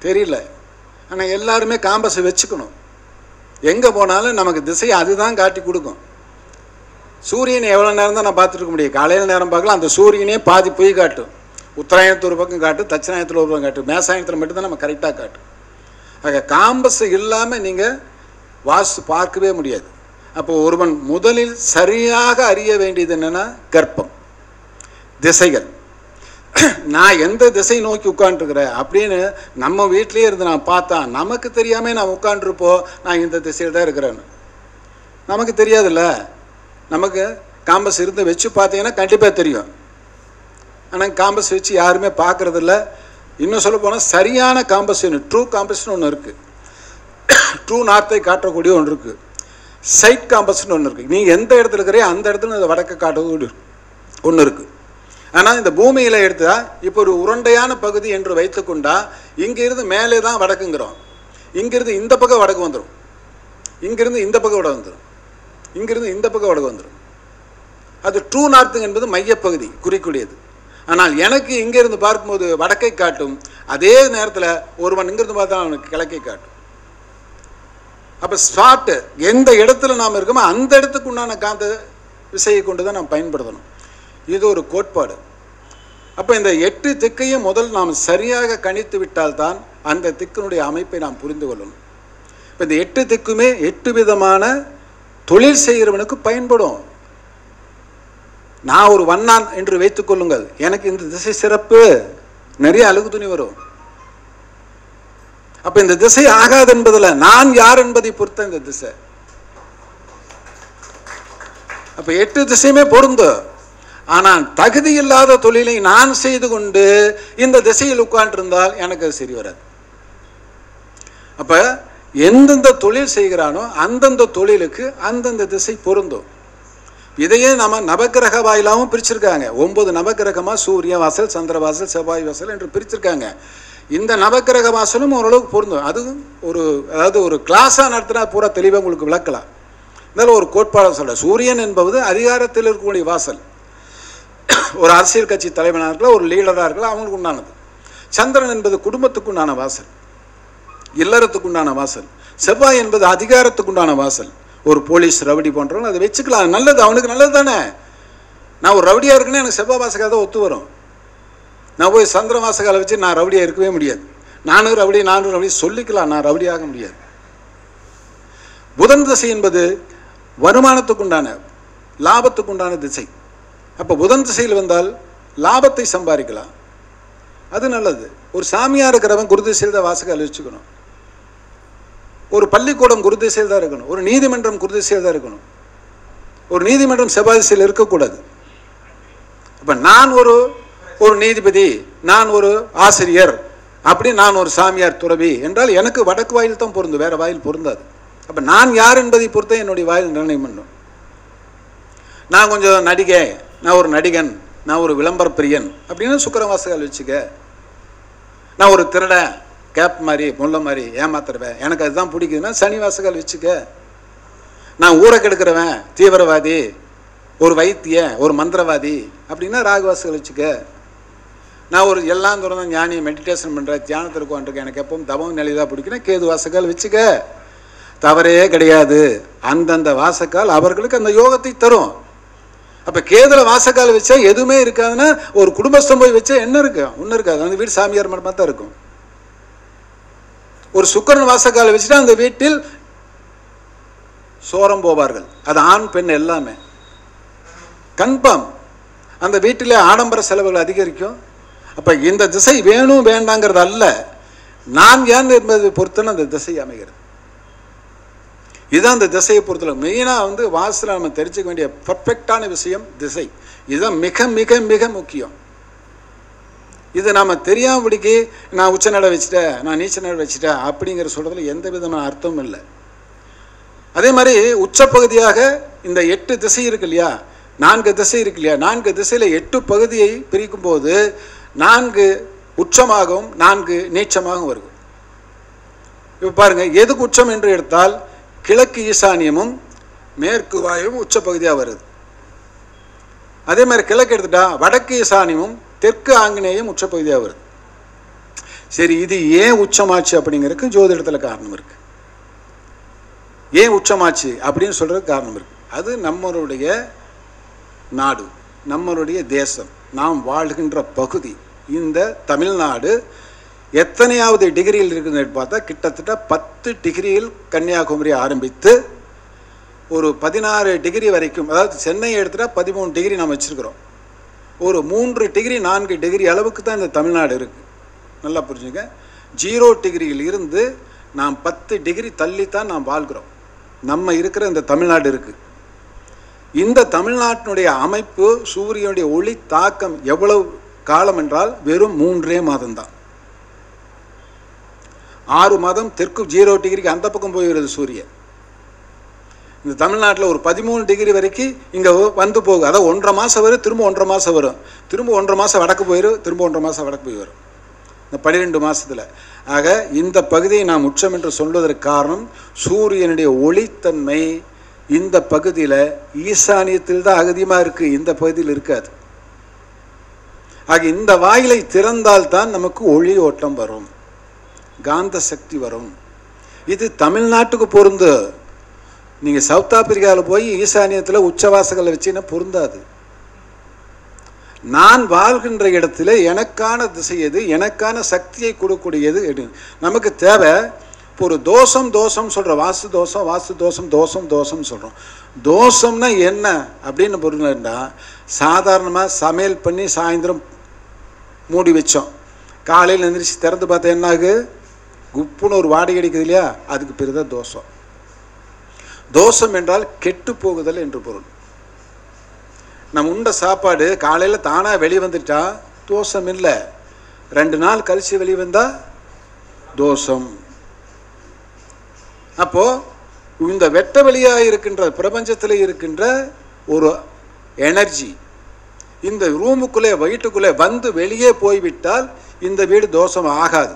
[SPEAKER 4] தெரியல. ஆனால் எல்லாருமே காம்பஸை வச்சுக்கணும். எங்கே போனாலும் நமக்கு திசையை அதுதான் காட்டி கொடுக்கும். சூரியனை எவ்வளோ நேரம் தான் நான் பார்த்துருக்க முடியும்? காலையில் நேரம் பார்க்கலாம், அந்த சூரியனே பாதி போய் காட்டும். உத்தராயணத்தில் ஒரு பக்கம் காட்டும், தட்சிணாயத்தில் ஒரு பக்கம் காட்டும், மேசாயத்தில் மட்டும்தான் நம்ம கரெக்டாக காட்டும். ஆக காம்பஸ் இல்லாமல் நீங்கள் வாஸ்து பார்க்கவே முடியாது. அப்போ ஒருவன் முதலில் சரியாக அறிய வேண்டியது என்னென்னா கர்ப்பம், திசைகள். நான் எந்த திசை நோக்கி உட்காந்துருக்கிறேன் அப்படின்னு நம்ம வீட்டிலே இருந்து நான் பார்த்தா நமக்கு தெரியாமல் நான் உட்காந்துருப்போம், நான் இந்த திசையில் தான் இருக்கிறேன்னு நமக்கு தெரியாதுல்ல. நமக்கு காம்பஸ் இருந்து வச்சு பார்த்தீங்கன்னா கண்டிப்பாக தெரியும். ஆனால் காம்பஸ் வச்சு யாருமே பார்க்குறதில்ல. இன்னும் சொல்ல போனால் சரியான காம்பஸ் ஒன்று, ட்ரூ காம்பஸ்னு ஒன்று இருக்குது. ட்ரூ நார்த்தை காட்டக்கூடிய ஒன்று இருக்குது, சைட் காம்பஸ்னு ஒன்று இருக்குது. நீங்கள் எந்த இடத்துல இருக்கிறீங்க அந்த இடத்துல வடக்கு காட்டக்கூடிய ஒன்று இருக்குது. ஆனால் இந்த பூமியில் எடுத்தால் இப்போ ஒரு உருண்டையான பகுதி என்று வைத்துக்கொண்டா இங்கிருந்து மேலே தான் வடக்குங்கிறோம். இங்கிருந்து இந்த பக்கம் வடக்கு வந்துடும், இங்கிருந்து இந்த பக்கம் வடக்கு வந்துடும், இங்கிருந்து இந்த பக்கம் வடக்கு வந்துடும். அது ட்ரூ நார்த்து என்பது மையப்பகுதி குறிக்கூடியது. ஆனால் எனக்கு இங்கிருந்து பார்க்கும்போது வடக்கை காட்டும், அதே நேரத்தில் ஒருவன் இங்கிருந்து பார்த்தா அவனுக்கு கிழக்கை காட்டும். அப்போ ஸ்பாட்டு எந்த இடத்துல நாம் இருக்கோமோ அந்த இடத்துக்கு உண்டான காந்த விசையை கொண்டு தான் நாம் பயன்படுத்தணும். இது ஒரு கோட்பாடு. அப்போ இந்த 8 திக்கையும் முதல் நாம் சரியாக கணித்து விட்டால்தான் அந்த திக்கினுடைய அமைப்பை நாம் புரிந்து கொள்ளணும். இப்போ இந்த 8 திக்குமே 8 விதமான தொழில் செய்கிறவனுக்கு பயன்படும். நான் ஒரு வண்ணான் என்று வைத்துக் கொள்ளுங்கள், எனக்கு இந்த திசை சிறப்பு, நிறைய அழுகு துணி வரும். அப்போ இந்த திசை ஆகாது என்பதில் நான் யார் என்பதை பொறுத்த இந்த திசை. அப்போ 8 திசையுமே பொருந்தும். ஆனால் தகுதி இல்லாத தொழிலை நான் செய்து கொண்டு இந்த திசையில் உட்கார்ந்திருந்தால் எனக்கு அது சரி வராது. அப்போ எந்தெந்த தொழில் செய்கிறானோ அந்தந்த தொழிலுக்கு அந்தந்த திசை பொருந்தும். இதையே நம்ம நவக்கிரக வாயிலாகவும் பிரிச்சிருக்காங்க. 9 நவக்கிரகமாக சூரிய வாசல், சந்திர வாசல், செவ்வாய் வாசல் என்று பிரிச்சிருக்காங்க. இந்த நவக்கிரக வாசலும் ஓரளவுக்கு பொருந்தும். அதுவும் அதாவது ஒரு கிளாஸாக நடத்தினா பூரா தெளிவாக உங்களுக்கு விளக்கலாம். இருந்தாலும் ஒரு கோட்பாடு சொல்ல, சூரியன் என்பது அதிகாரத்தில் இருக்கக்கூடிய வாசல். ஒரு அரசியல் கட்சி தலைவனாக இருக்கலாம், ஒரு லீடராக இருக்கலாம், அவங்களுக்கு உண்டானது. சந்திரன் என்பது குடும்பத்துக்கு உண்டான வாசல், இல்லறத்துக்கு உண்டான வாசல். செவ்வாய் என்பது அதிகாரத்துக்கு உண்டான வாசல். ஒரு போலீஸ் ரவுடி போன்றவங்க அதை வச்சுக்கலாம், நல்லது, அவனுக்கு நல்லது தானே. நான் ஒரு ரவுடியாக இருக்குன்னா எனக்கு செவ்வாய் வாசகால் தான் ஒத்து வரும். நான் போய் சந்திர வாசகாலை வச்சு நான் ரவுடியாக இருக்கவே முடியாது. நானும் ரவுடி சொல்லிக்கலாம், நான் ரவுடியாக முடியாது. புதன் திசை என்பது வருமானத்துக்குண்டான லாபத்துக்குண்டான திசை. அப்போ புதன் திசையில் வந்தால் லாபத்தை சம்பாதிக்கலாம், அது நல்லது. ஒரு சாமியாக இருக்கிறவன் குரு திசையில் தான் வாசகால் வச்சுக்கணும். ஒரு பள்ளிக்கூடம் குரு திசையில் தான் இருக்கணும். ஒரு நீதிமன்றம் குரு திசையில் தான் இருக்கணும். ஒரு நீதிமன்றம் செவ்வாய் திசையில் இருக்கக்கூடாது. அப்போ நான் ஒரு நீதிபதி, நான் ஒரு ஆசிரியர், அப்படி நான் ஒரு சாமியார் துறவி என்றால் எனக்கு வடக்கு வாயில் தான் பொருந்தும், வேற வாயில் பொருந்தாது. அப்போ நான் யார் என்பதை பொறுத்த என்னுடைய வாயில் நிர்ணயம் பண்ணும். நான் கொஞ்சம் நடிகை, நான் ஒரு நடிகன், நான் ஒரு விளம்பர பிரியன் அப்படின்னு சுக்கிர வாசகால் வச்சுக்க. நான் ஒரு திருட, கேப் மாதிரி முல்லை மாதிரி ஏமாத்துறவன், எனக்கு அதுதான் பிடிக்குதுன்னா சனி வாசகால் வச்சுக்க. நான் ஊரை கெடுக்கிறவன், தீவிரவாதி, ஒரு வைத்தியன், ஒரு மந்திரவாதி அப்படின்னா ராகு வாசகால் வச்சுக்க. நான் ஒரு எல்லாம் தொடர்ந்து ஞானி, மெடிடேஷன் பண்ணுறேன், தியானத்திற்கு வந்துருக்கேன், எனக்கு எப்பவும் தவம் நிலைதான் பிடிக்குன்னா கேது வாசகால் வச்சுக்க. தவறே கிடையாது. அந்தந்த வாசக்கால் அவர்களுக்கு அந்த யோகத்தை தரும். அப்போ கேதுல வாசக்கால் வச்சா எதுவுமே இருக்காதுன்னா ஒரு குடும்பஸ்தம் போய் வச்சா என்ன இருக்கு? ஒன்றும் இருக்காது. அந்த வீடு சாமியார் மட்டுமா தான் இருக்கும். ஒரு சுக்கிரன் வாசக்கால் வச்சுட்டா அந்த வீட்டில் சோரம் போவார்கள். அது ஆண் பெண் எல்லாமே கன்ஃபார்ம். அந்த வீட்டிலே ஆடம்பர செலவுகள் அதிகரிக்கும். அப்போ இந்த திசை வேணும் வேண்டாங்கிறது அல்ல, நான் ஏன் என்பதை பொறுத்தன அந்த திசை அமைகிறது. இதுதான் அந்த திசையை பொறுத்தல மெயினாக வாசல நம்ம தெரிஞ்சுக்க வேண்டிய பர்ஃபெக்டான விஷயம் திசை. இதுதான் மிக மிக மிக முக்கியம். இது நாம் தெரியாமடிக்கு நான் உச்ச நட வச்சுட்டேன், நான் நீச்ச நட வச்சுட்டேன் அப்படிங்கிற சொல்கிறதுல எந்த விதமான அர்த்தமும் இல்லை. அதே மாதிரி உச்சப்பகுதியாக இந்த 8 திசை இருக்கு இல்லையா, 4 திசை இருக்கு இல்லையா, 4 திசையில் 8 பகுதியை பிரிக்கும் போது 4 உச்சமாகவும் 4 நீச்சமாகவும் வருது. இப்போ பாருங்க, எதுக்கு உச்சம் என்று எடுத்தால் கிழக்கு ஈசானியமும் மேற்கு வாயும் உச்சப்பகுதியாக வருது. அதே மாதிரி கிழக்கு எடுத்துட்டா வடக்கு ஈசானியமும் தெற்கு ஆங்கினேயம் உச்சப்பகுதியாக வருது. சரி, இது ஏன் உச்சமாச்சு அப்படிங்கிறதுக்கு ஜோதிடத்தில் காரணம் இருக்கு. ஏன் உச்சமாச்சு அப்படின்னு சொல்றதுக்கு காரணம் இருக்கு. அது நம்மளுடைய நாடு, நம்மளுடைய தேசம், நாம் வாழ்கின்ற பகுதி. இந்த தமிழ்நாடு எத்தனையாவது டிகிரியில் இருக்குதுன்னு பார்த்தா கிட்டத்தட்ட 10 டிகிரியில் கன்னியாகுமரி ஆரம்பித்து ஒரு 16 டிகிரி வரைக்கும், அதாவது சென்னையை எடுத்துட்டா 13 டிகிரி நாம் வச்சுருக்கிறோம். ஒரு 3 டிகிரி 4 டிகிரி அளவுக்கு தான் இந்த தமிழ்நாடு இருக்குது. நல்லா புரிஞ்சுங்க. 0 டிகிரியில் இருந்து நாம் 10 டிகிரி தள்ளித்தான் நாம் வாழ்கிறோம். நம்ம இருக்கிற இந்த தமிழ்நாடு இருக்குது. இந்த தமிழ்நாட்டினுடைய அமைப்பு, சூரியனுடைய ஒளி தாக்கம் எவ்வளவு காலம் என்றால் வெறும் 3 மாதம்தான். 6 மாதம் தெற்கு 0 டிகிரிக்கு அந்த பக்கம் போய்கிறது சூரியன். இந்த தமிழ்நாட்டில் ஒரு 13 டிகிரி வரைக்கும் இங்கே வந்து போகும். அதாவது 1.5 மாதம் வரும், திரும்ப 1.5 மாதம் வரும், திரும்ப 1.5 மாதம் வடக்கு போயிடும், திரும்ப 1.5 மாதம் வடக்கு போய் வரும் இந்த 12 மாதத்தில். ஆக இந்த பகுதியை நாம் உச்சம் என்று சொல்வதற்கு காரணம் சூரியனுடைய ஒளித்தன்மை இந்த பகுதியில் ஈசானியத்தில் தான் அதிகமாக இருக்குது, இந்த பகுதியில் இருக்காது. ஆக இந்த வாயிலை திறந்தால்தான் நமக்கு ஒளி ஓட்டம் வரும், காந்த சக்தி வரும். இது தமிழ்நாட்டுக்கு பொருந்து. நீங்கள் சவுத் ஆப்பிரிக்காவில் போய் ஈசானியத்தில் உச்சவாசங்களை வச்சுன்னா பொருந்தாது. நான் வாழ்கின்ற இடத்துல எனக்கான திசை எது, எனக்கான சக்தியை கொடுக்கக்கூடியது எது நமக்கு தேவை. இப்போ ஒரு தோஷம் சொல்கிறோம், வாஸ்து தோஷம் சொல்கிறோம். தோஷம்னா என்ன அப்படின்னு பொருள்னா, சாதாரணமாக சமையல் பண்ணி சாயந்தரம் மூடி வச்சோம், காலையில் எந்திரிச்சு திறந்து பார்த்தா என்ன ஆகு, குப்புன்னு ஒரு வாடகை அடிக்குது இல்லையா, அதுக்கு பேர் தான் தோஷம். தோஷம் என்றால் கெட்டு போகுதல் என்று பொருள். நம்ம உண்ட சாப்பாடு காலையில் தானாக வெளிவந்துட்டா தோஷம் இல்லை, 2 நாள் கழிச்சு வெளிவந்தா தோஷம். அப்போ இந்த வெட்ட வெளியாக இருக்கின்ற பிரபஞ்சத்தில் இருக்கின்ற ஒரு எனர்ஜி இந்த ரூமுக்குள்ளே வயிற்றுக்குள்ளே வந்து வெளியே போய்விட்டால் இந்த வீடு தோஷம் ஆகாது.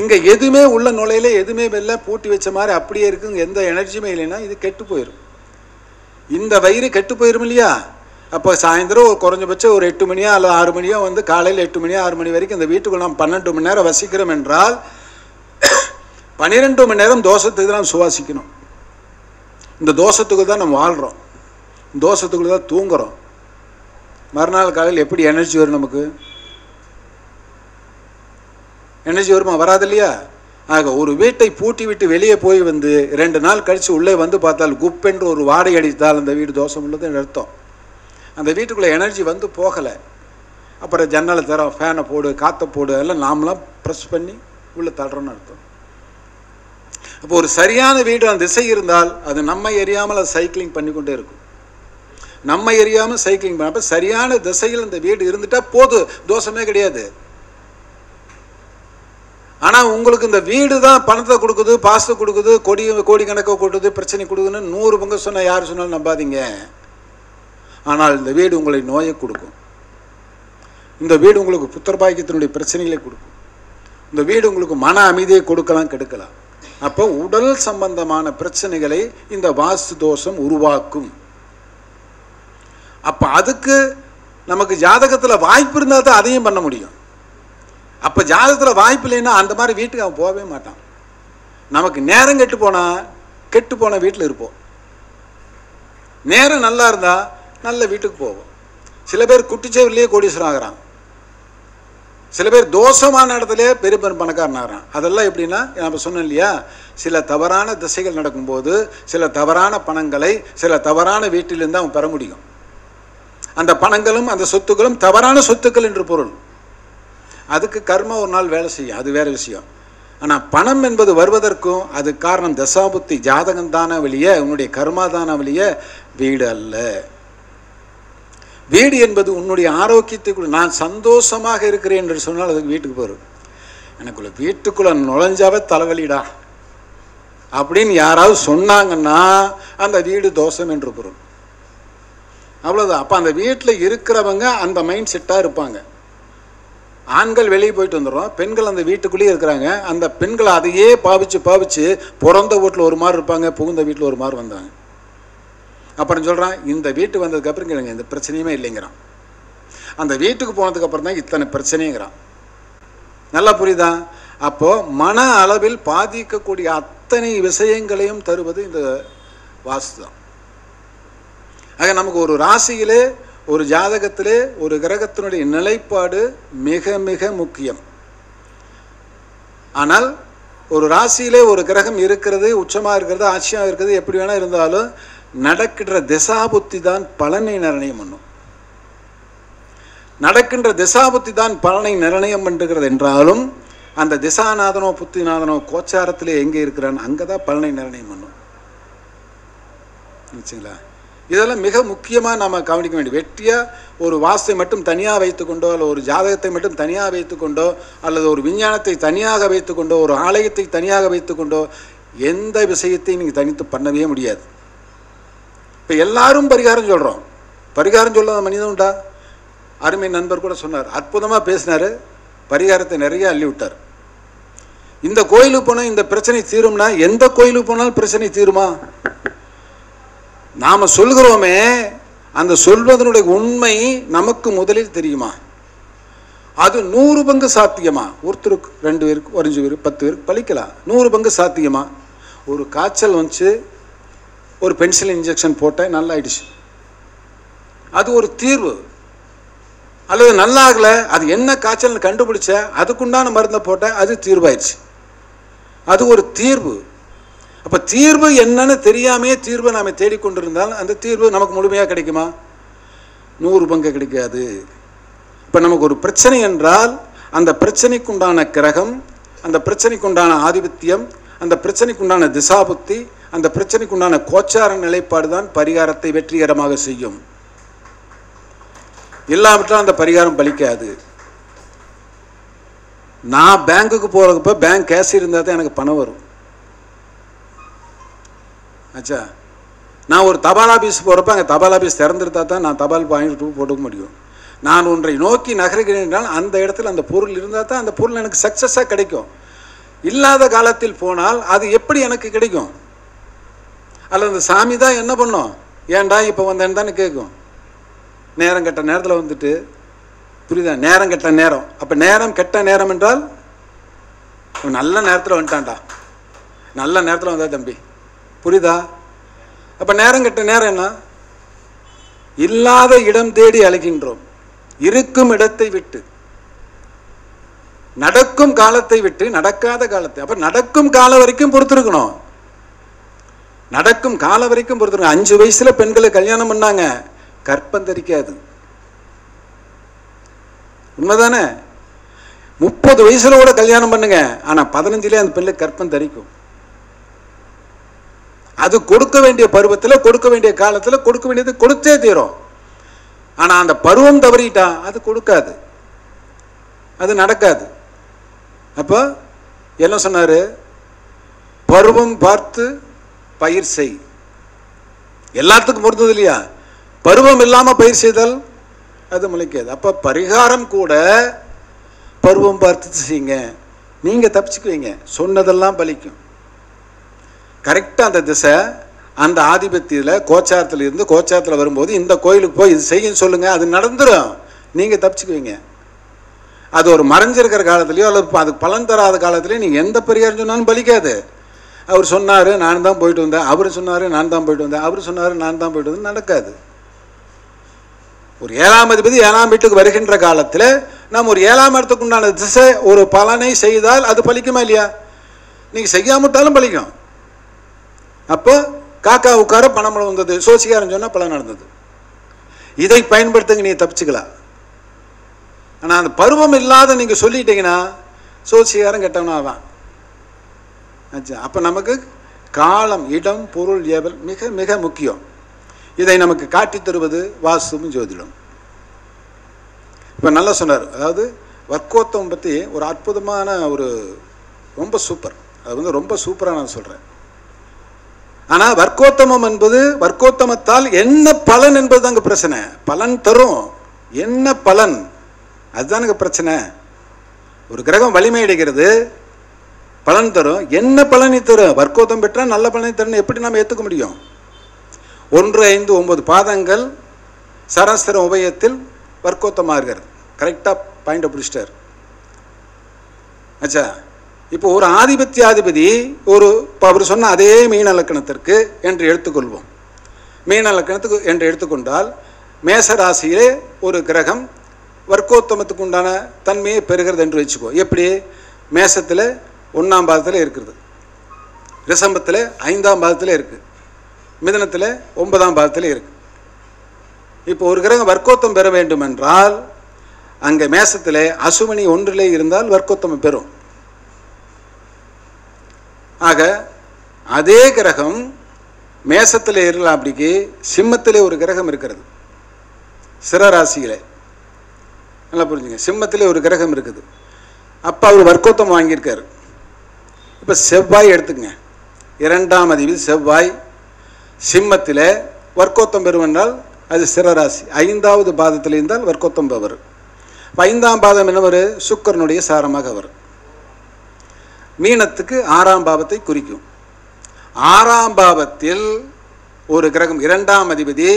[SPEAKER 4] இங்கே எதுவுமே உள்ள நுழையில எதுவுமே வெளில பூட்டி வச்ச மாதிரி அப்படியே இருக்குங்க, எந்த எனர்ஜியுமே இல்லைன்னா இது கெட்டு போயிடும். இந்த வயிறு கெட்டு போயிடும் இல்லையா. அப்போ சாயந்தரம் ஒரு குறைஞ்சபட்சம் ஒரு 8 மணியோ அல்லது 6 மணியோ வந்து காலையில் 8 மணியோ 6 மணி வரைக்கும் இந்த வீட்டுக்குள்ள நாம் 12 மணி நேரம் வசிக்கிறோம் என்றால் 12 மணி நேரம் தோஷத்துக்கு தான் நாம் சுவாசிக்கணும். இந்த தோஷத்துக்கு தான் நம்ம வாழ்கிறோம். தோஷத்துக்குள்ளே தான் தூங்குறோம். மறுநாள் காலையில் எப்படி எனர்ஜி வரும்? நமக்கு எனர்ஜி வருமா? வராது இல்லையா? ஆக ஒரு வீட்டை பூட்டி விட்டு வெளியே போய் வந்து 2 நாள் கழித்து உள்ளே வந்து பார்த்தால் குப்பென்று ஒரு வாடகை அடித்தால் அந்த வீடு தோஷம் உள்ளதுன்னு அர்த்தம். அந்த வீட்டுக்குள்ளே எனர்ஜி வந்து போகலை. அப்புறம் ஜன்னலை தர, ஃபேனை போடு, காற்றை போடு, எல்லாம் நாமளாம் ப்ரெஸ் பண்ணி உள்ளே தள்ளுறோன்னு அர்த்தம். அப்போ ஒரு சரியான வீடு அந்த திசை இருந்தால் அது நம்ம எரியாமல் அது சைக்கிளிங் பண்ணி கொண்டே இருக்கும். நம்ம எரியாமல் சைக்கிளிங் பண்ண, அப்போ சரியான திசையில் அந்த வீடு இருந்துட்டால் போதும், தோஷமே கிடையாது. ஆனால் உங்களுக்கு இந்த வீடு தான் பணத்தை கொடுக்குது, பாசத்தை கொடுக்குது, கோடி கணக்கை கொடுக்குது, பிரச்சனை கொடுக்குதுன்னு 100 பங்கு சொன்னால் யார் சொன்னாலும் நம்பாதீங்க. ஆனால் இந்த வீடு உங்களை நோயை கொடுக்கும். இந்த வீடு உங்களுக்கு புத்திரபாக்கியத்தினுடைய பிரச்சனைகளை கொடுக்கும். இந்த வீடு உங்களுக்கு மன அமைதியை கொடுக்கலாம், கெடுக்கலாம். அப்போ உடல் சம்பந்தமான பிரச்சனைகளை இந்த வாஸ்து தோஷம் உருவாக்கும். அப்போ அதுக்கு நமக்கு ஜாதகத்தில் வாய்ப்பு இருந்தால் தான் அதையும் பண்ண முடியும். அப்போ ஜாதகத்தில் வாய்ப்பு இல்லைன்னா அந்த மாதிரி வீட்டுக்கு அவன் போகவே மாட்டான். நமக்கு நேரம் கெட்டு போன வீட்டில் இருப்போம். நேரம் நல்லா இருந்தால் நல்ல வீட்டுக்கு போவோம். சில பேர் குட்டிச்சேவிலேயே கோடீஸ்வரன் ஆகிறான். சில பேர் தோஷமான இடத்துல பெரிய பணக்காரன் ஆகிறான். அதெல்லாம் எப்படின்னா, நம்ம சொன்னோம் இல்லையா, சில தவறான திசைகள் நடக்கும்போது சில தவறான பணங்களை சில தவறான வீட்டிலிருந்து அவன் பெற முடியும். அந்த பணங்களும் அந்த சொத்துக்களும் தவறான சொத்துக்கள் என்று பொருள். அதுக்கு கர்மா ஒரு நாள் வேலை செய்யும், அது வேறு விஷயம். ஆனால் பணம் என்பது வருவதற்கும் அது காரணம் தசாபுத்தி ஜாதகம் தானே வெளியே, உன்னுடைய கர்மா தானே வெளியே, வீடு அல்ல. வீடு என்பது உன்னுடைய ஆரோக்கியத்துக்குள்ள, நான் சந்தோஷமாக இருக்கிறேன் என்று சொன்னால் அதுக்கு வீட்டுக்கு போகிறோம். எனக்குள்ள வீட்டுக்குள்ளே நுழைஞ்சாவே தலைவலிடா அப்படின்னு யாராவது சொன்னாங்கன்னா அந்த வீடு தோஷம் என்று பொருள். அவ்வளோதான். அப்போ அந்த வீட்டில் இருக்கிறவங்க அந்த மைண்ட் செட்டாக இருப்பாங்க. ஆண்கள் வெளியே போயிட்டு வந்துடுறோம், பெண்கள் அந்த வீட்டுக்குள்ளேயே இருக்கிறாங்க. அந்த பெண்களை அதையே பாவிச்சு பிறந்த வீட்டில் ஒரு மாதிரி இருப்பாங்க, புகுந்த வீட்டில் ஒரு மாதிரி வந்தாங்க. அப்புறம் சொல்கிறான், இந்த வீட்டுக்கு வந்ததுக்கப்புறம் கேளுங்க இந்த பிரச்சனையுமே இல்லைங்கிறான். அந்த வீட்டுக்கு போனதுக்கப்புறம் தான் இத்தனை பிரச்சனைங்கிறான். நல்லா புரியுதா? அப்போது மன அளவில் பாதிக்கக்கூடிய அத்தனை விஷயங்களையும் தருவது இந்த வாஸ்து தான். ஆக நமக்கு ஒரு ராசியிலே, ஒரு ஜாதகத்திலே ஒரு கிரகத்தினுடைய நிலைப்பாடு மிக மிக முக்கியம். ஆனால் ஒரு ராசியிலே ஒரு கிரகம் இருக்கிறது, உச்சமாக இருக்கிறது, ஆட்சியாக இருக்கிறது, எப்படி வேணால் இருந்தாலும் நடக்கின்ற திசாபுத்தி தான் பலனை நிர்ணயம் பண்ணும். நடக்கின்ற திசாபுத்தி தான் பலனை நிர்ணயம் பண்ணுகிறது என்றாலும் அந்த திசாநாதனோ புத்திநாதனோ கோச்சாரத்திலே எங்கே இருக்கிறான் அங்கே தான் பலனை நிர்ணயம் பண்ணும். நிச்சயங்களா? இதெல்லாம் மிக முக்கியமாக நாம் கவனிக்க வேண்டிய. வெற்றியாக ஒரு வாஸ்தை மட்டும் தனியாக வைத்துக்கொண்டோ, அல்லது ஒரு ஜாதகத்தை மட்டும் தனியாக வைத்துக்கொண்டோ, அல்லது ஒரு விஞ்ஞானத்தை தனியாக வைத்துக்கொண்டோ, ஒரு ஆலயத்தை தனியாக வைத்துக்கொண்டோ எந்த விஷயத்தையும் நீங்கள் தனித்து பண்ணவே முடியாது. இப்போ எல்லாரும் பரிகாரம் சொல்கிறோம், பரிகாரம் சொல்லாத மனிதன் உண்டா? அருமை நண்பர் கூட சொன்னார், அற்புதமாக பேசினார், பரிகாரத்தை நிறைய அள்ளி விட்டார். இந்த கோயிலுக்கு போனால் இந்த பிரச்சனை தீரும்னா எந்த கோயிலுக்கு போனாலும் பிரச்சனை தீருமா? நாம் சொல்கிறோமே, அந்த சொல்வதனுடைய உண்மை நமக்கு முதலில் தெரியுமா? அது 100 பங்கு சாத்தியமா? ஒருத்தருக்கு 2 பேருக்கு 5 பேருக்கு 10 பேருக்கு பலிக்கலாம். 100 பங்கு சாத்தியமா? ஒரு காய்ச்சல் வந்துச்சு, ஒரு பென்சில் இன்ஜெக்ஷன் போட்டேன், நல்லா ஆயிடுச்சு, அது ஒரு தீர்வு. அல்லது நல்லா ஆகலை, அது என்ன காய்ச்சல்னு கண்டுபிடிச்ச, அதுக்குண்டான மருந்தை போட்டேன், அது தீர்வாயிடுச்சு, அது ஒரு தீர்வு. அப்போ தீர்வு என்னன்னு தெரியாமே தீர்வை நாம் தேடிக்கொண்டிருந்தால் அந்த தீர்வு நமக்கு முழுமையாக கிடைக்குமா? 100 பங்கு கிடைக்காது. இப்போ நமக்கு ஒரு பிரச்சனை என்றால் அந்த பிரச்சனைக்குண்டான கிரகம், அந்த பிரச்சனைக்குண்டான ஆதிபத்தியம், அந்த பிரச்சனைக்குண்டான திசாபுத்தி, அந்த பிரச்சனைக்குண்டான கோச்சார நிலைப்பாடு தான் பரிகாரத்தை வெற்றிகரமாக செய்யும். இல்லாவிட்டால் அந்த பரிகாரம் பலிக்காது. நான் பேங்குக்கு போகிறப்ப பேங்க் கேஷ் இருந்தால் தான் எனக்கு பணம் வரும். ஆச்சா, நான் ஒரு தபால் ஆஃபீஸ் போகிறப்ப அங்கே தபால் ஆஃபீஸ் திறந்துருந்தா தான் நான் தபால் வாங்கிட்டு போட்டுக்க முடியும். நான் ஒன்றை நோக்கி நகர்கிறேன் என்றால் அந்த இடத்துல அந்த பொருள் இருந்தால் தான் அந்த பொருள் எனக்கு சக்ஸஸாக கிடைக்கும். இல்லாத காலத்தில் போனால் அது எப்படி எனக்கு கிடைக்கும்? அல்லது அந்த சாமி தான் என்ன பண்ணும், ஏன்டா இப்போ வந்தேன்னு தானே கேட்கும். நேரம் கெட்ட நேரத்தில் வந்துட்டு, புரியுதா? நேரம் கெட்ட நேரம். அப்போ நேரம் கெட்ட நேரம் என்றால் நல்ல நேரத்தில் வந்துட்டான்டா, நல்ல நேரத்தில் வந்தா தம்பி, புரியுதா? அப்போ நேரம் கெட்ட நேரம் என்ன? இல்லாத இடம் தேடி அலைகின்றோம். இருக்கும் இடத்தை விட்டு, நடக்கும் காலத்தை விட்டு நடக்காத காலத்தை. அப்ப நடக்கும் காலம் வரைக்கும் பொறுத்திருக்கணும். நடக்கும் காலம் வரைக்கும் பொறுத்திருக்கணும். 5 வயசுல பெண்களை கல்யாணம் பண்ணாங்க, கற்பம் தரிக்காது. உண்மைதானே? 30 வயசுல கூட கல்யாணம் பண்ணுங்க, ஆனா 15லே அந்த பெண்ணுக்கு கற்பம் தரிக்கும். அது கொடுக்க வேண்டிய பருவத்தில், கொடுக்க வேண்டிய காலத்தில் கொடுக்க வேண்டியது கொடுத்தே தீரும். ஆனா அந்த பருவம் தவறிட்டா அது கொடுக்காது, அது நடக்காது. அப்போ என்ன சொன்னாரு? பருவம் பார்த்து பயிர் செய். எல்லாத்துக்கும் பொறுத்தது இல்லையா? பருவம் இல்லாம பயிர் செய்தால் அது முளைக்காது. அப்ப பரிகாரம் கூட பருவம் பார்த்து செய்யுங்க, நீங்க தப்பிச்சுக்குவீங்க, சொன்னதெல்லாம் பலிக்கும். கரெக்டா அந்த திசை, அந்த ஆதிபத்தியில் கோச்சாரத்தில் இருந்து கோச்சாரத்தில் வரும்போது இந்த கோயிலுக்கு போய் இது செய்யுன்னு சொல்லுங்க, அது நடந்துடும், நீங்க தப்பிச்சுக்குவீங்க. அது ஒரு மறைஞ்சிருக்கிற காலத்திலையோ அல்லது அதுக்கு பலன் தராத காலத்திலையோ நீங்கள் எந்த பரிகாரம் சொன்னாலும் பலிக்காது. அவர் சொன்னார் நான் தான் போயிட்டு வந்தேன், அவர் சொன்னார் நான் தான் போயிட்டு வந்தேன், அவர் சொன்னார் நான் தான் போயிட்டு வந்தேன், நடக்காது. ஒரு 7ஆம் அதிபதி 7ஆம் வீட்டுக்கு வருகின்ற காலத்தில் நாம் ஒரு 7ஆம் இடத்துக்கு உண்டான திசை ஒரு பலனை செய்தால் அது பலிக்குமா இல்லையா? நீங்கள் செய்யாமட்டாலும் பலிக்கும். அப்போ காக்கா உட்கார பணம் வந்தது, சோசிக்காரன் சொன்னால் பலன் நடந்தது. இதை பயன்படுத்துங்க, நீங்கள் தப்பிச்சுக்கலாம். ஆனால் அந்த பருவம் இல்லாத நீங்கள் சொல்லிட்டீங்கன்னா சோசிக்காரன் கெட்டவனா தான். அப்போ நமக்கு காலம், இடம், பொருள், ஏவல் மிக மிக முக்கியம். இதை நமக்கு காட்டித் தருவது வாஸ்துவும் ஜோதிடம். இப்போ நல்லா சொன்னார். அதாவது வர்க்கோத்தமம் பற்றி ஒரு அற்புதமான ஒரு ரொம்ப சூப்பர், அது ரொம்ப சூப்பராக நான் சொல்கிறேன். ஆனால் வர்க்கோத்தமம் என்பது, வர்க்கோத்தமத்தால் என்ன பலன் என்பது தாங்க பிரச்சனை. பலன் தரும், என்ன பலன் அதுதானுங்க பிரச்சனை. ஒரு கிரகம் வலிமை அடைகிறது, பலன் தரும், என்ன பலனை தரும்? வர்க்கோத்தம் பெற்றால் நல்ல பலனை தரும். எப்படி நம்ம ஏற்றுக்க முடியும்? 1, 5, 9 பாதங்கள் சராஸ்திர உபயத்தில் வர்க்கோத்தமாகிறது. கரெக்டாக பாயிண்டை பிடிச்சிட்டார். ஆச்சா, இப்போ ஒரு ஆதிபதி ஒரு அவர் சொன்ன அதே மீன லக்கணத்திற்கு என்று எடுத்துக்கொள்வோம். மீன லக்கணத்துக்கு என்று எடுத்துக்கொண்டால் மேசராசியிலே ஒரு கிரகம் வர்க்கோத்தமத்துக்கு உண்டான தன்மையை பெறுகிறது என்று வச்சுக்கோ. எப்படி? மேசத்தில் 1ஆம் பாதத்தில் இருக்கிறது, ரிஷபத்தில் 5ஆம் பாதத்தில் இருக்குது, மிதுனத்தில் 9ஆம் பாதத்தில் இருக்குது. இப்போ ஒரு கிரகம் வர்க்கோத்தம் பெற வேண்டும் என்றால் அங்கே மேசத்தில் அசுவினி 1 இருந்தால் வர்க்கோத்தமம் பெறும். ஆக அதே கிரகம் மேசத்தில் இருக்கலாம். அப்படிக்கு சிம்மத்திலே ஒரு கிரகம் இருக்கிறது, சிரராசியிலே. நல்லா புரிஞ்சுங்க, சிம்மத்திலே ஒரு கிரகம் இருக்குது. அப்போ அவர் வர்க்கோத்தம் வாங்கியிருக்காரு. இப்போ செவ்வாய் எடுத்துக்கங்க, 2ஆம் அதிபதி செவ்வாய் சிம்மத்தில் வர்க்கோத்தம் பெறுவென்றால் அது சிரராசி. 5ஆவது பாதத்தில் இருந்தால் வர்க்கோத்தம் பெறுவர். 5ஆம் பாதம் என்னவர்? சுக்கிரனுடைய சாரமாக வரும். மீனத்துக்கு 6ஆம் பாவத்தை குறிக்கும். 6ஆம் பாவத்தில் ஒரு கிரகம் 2ஆம் அதிபதி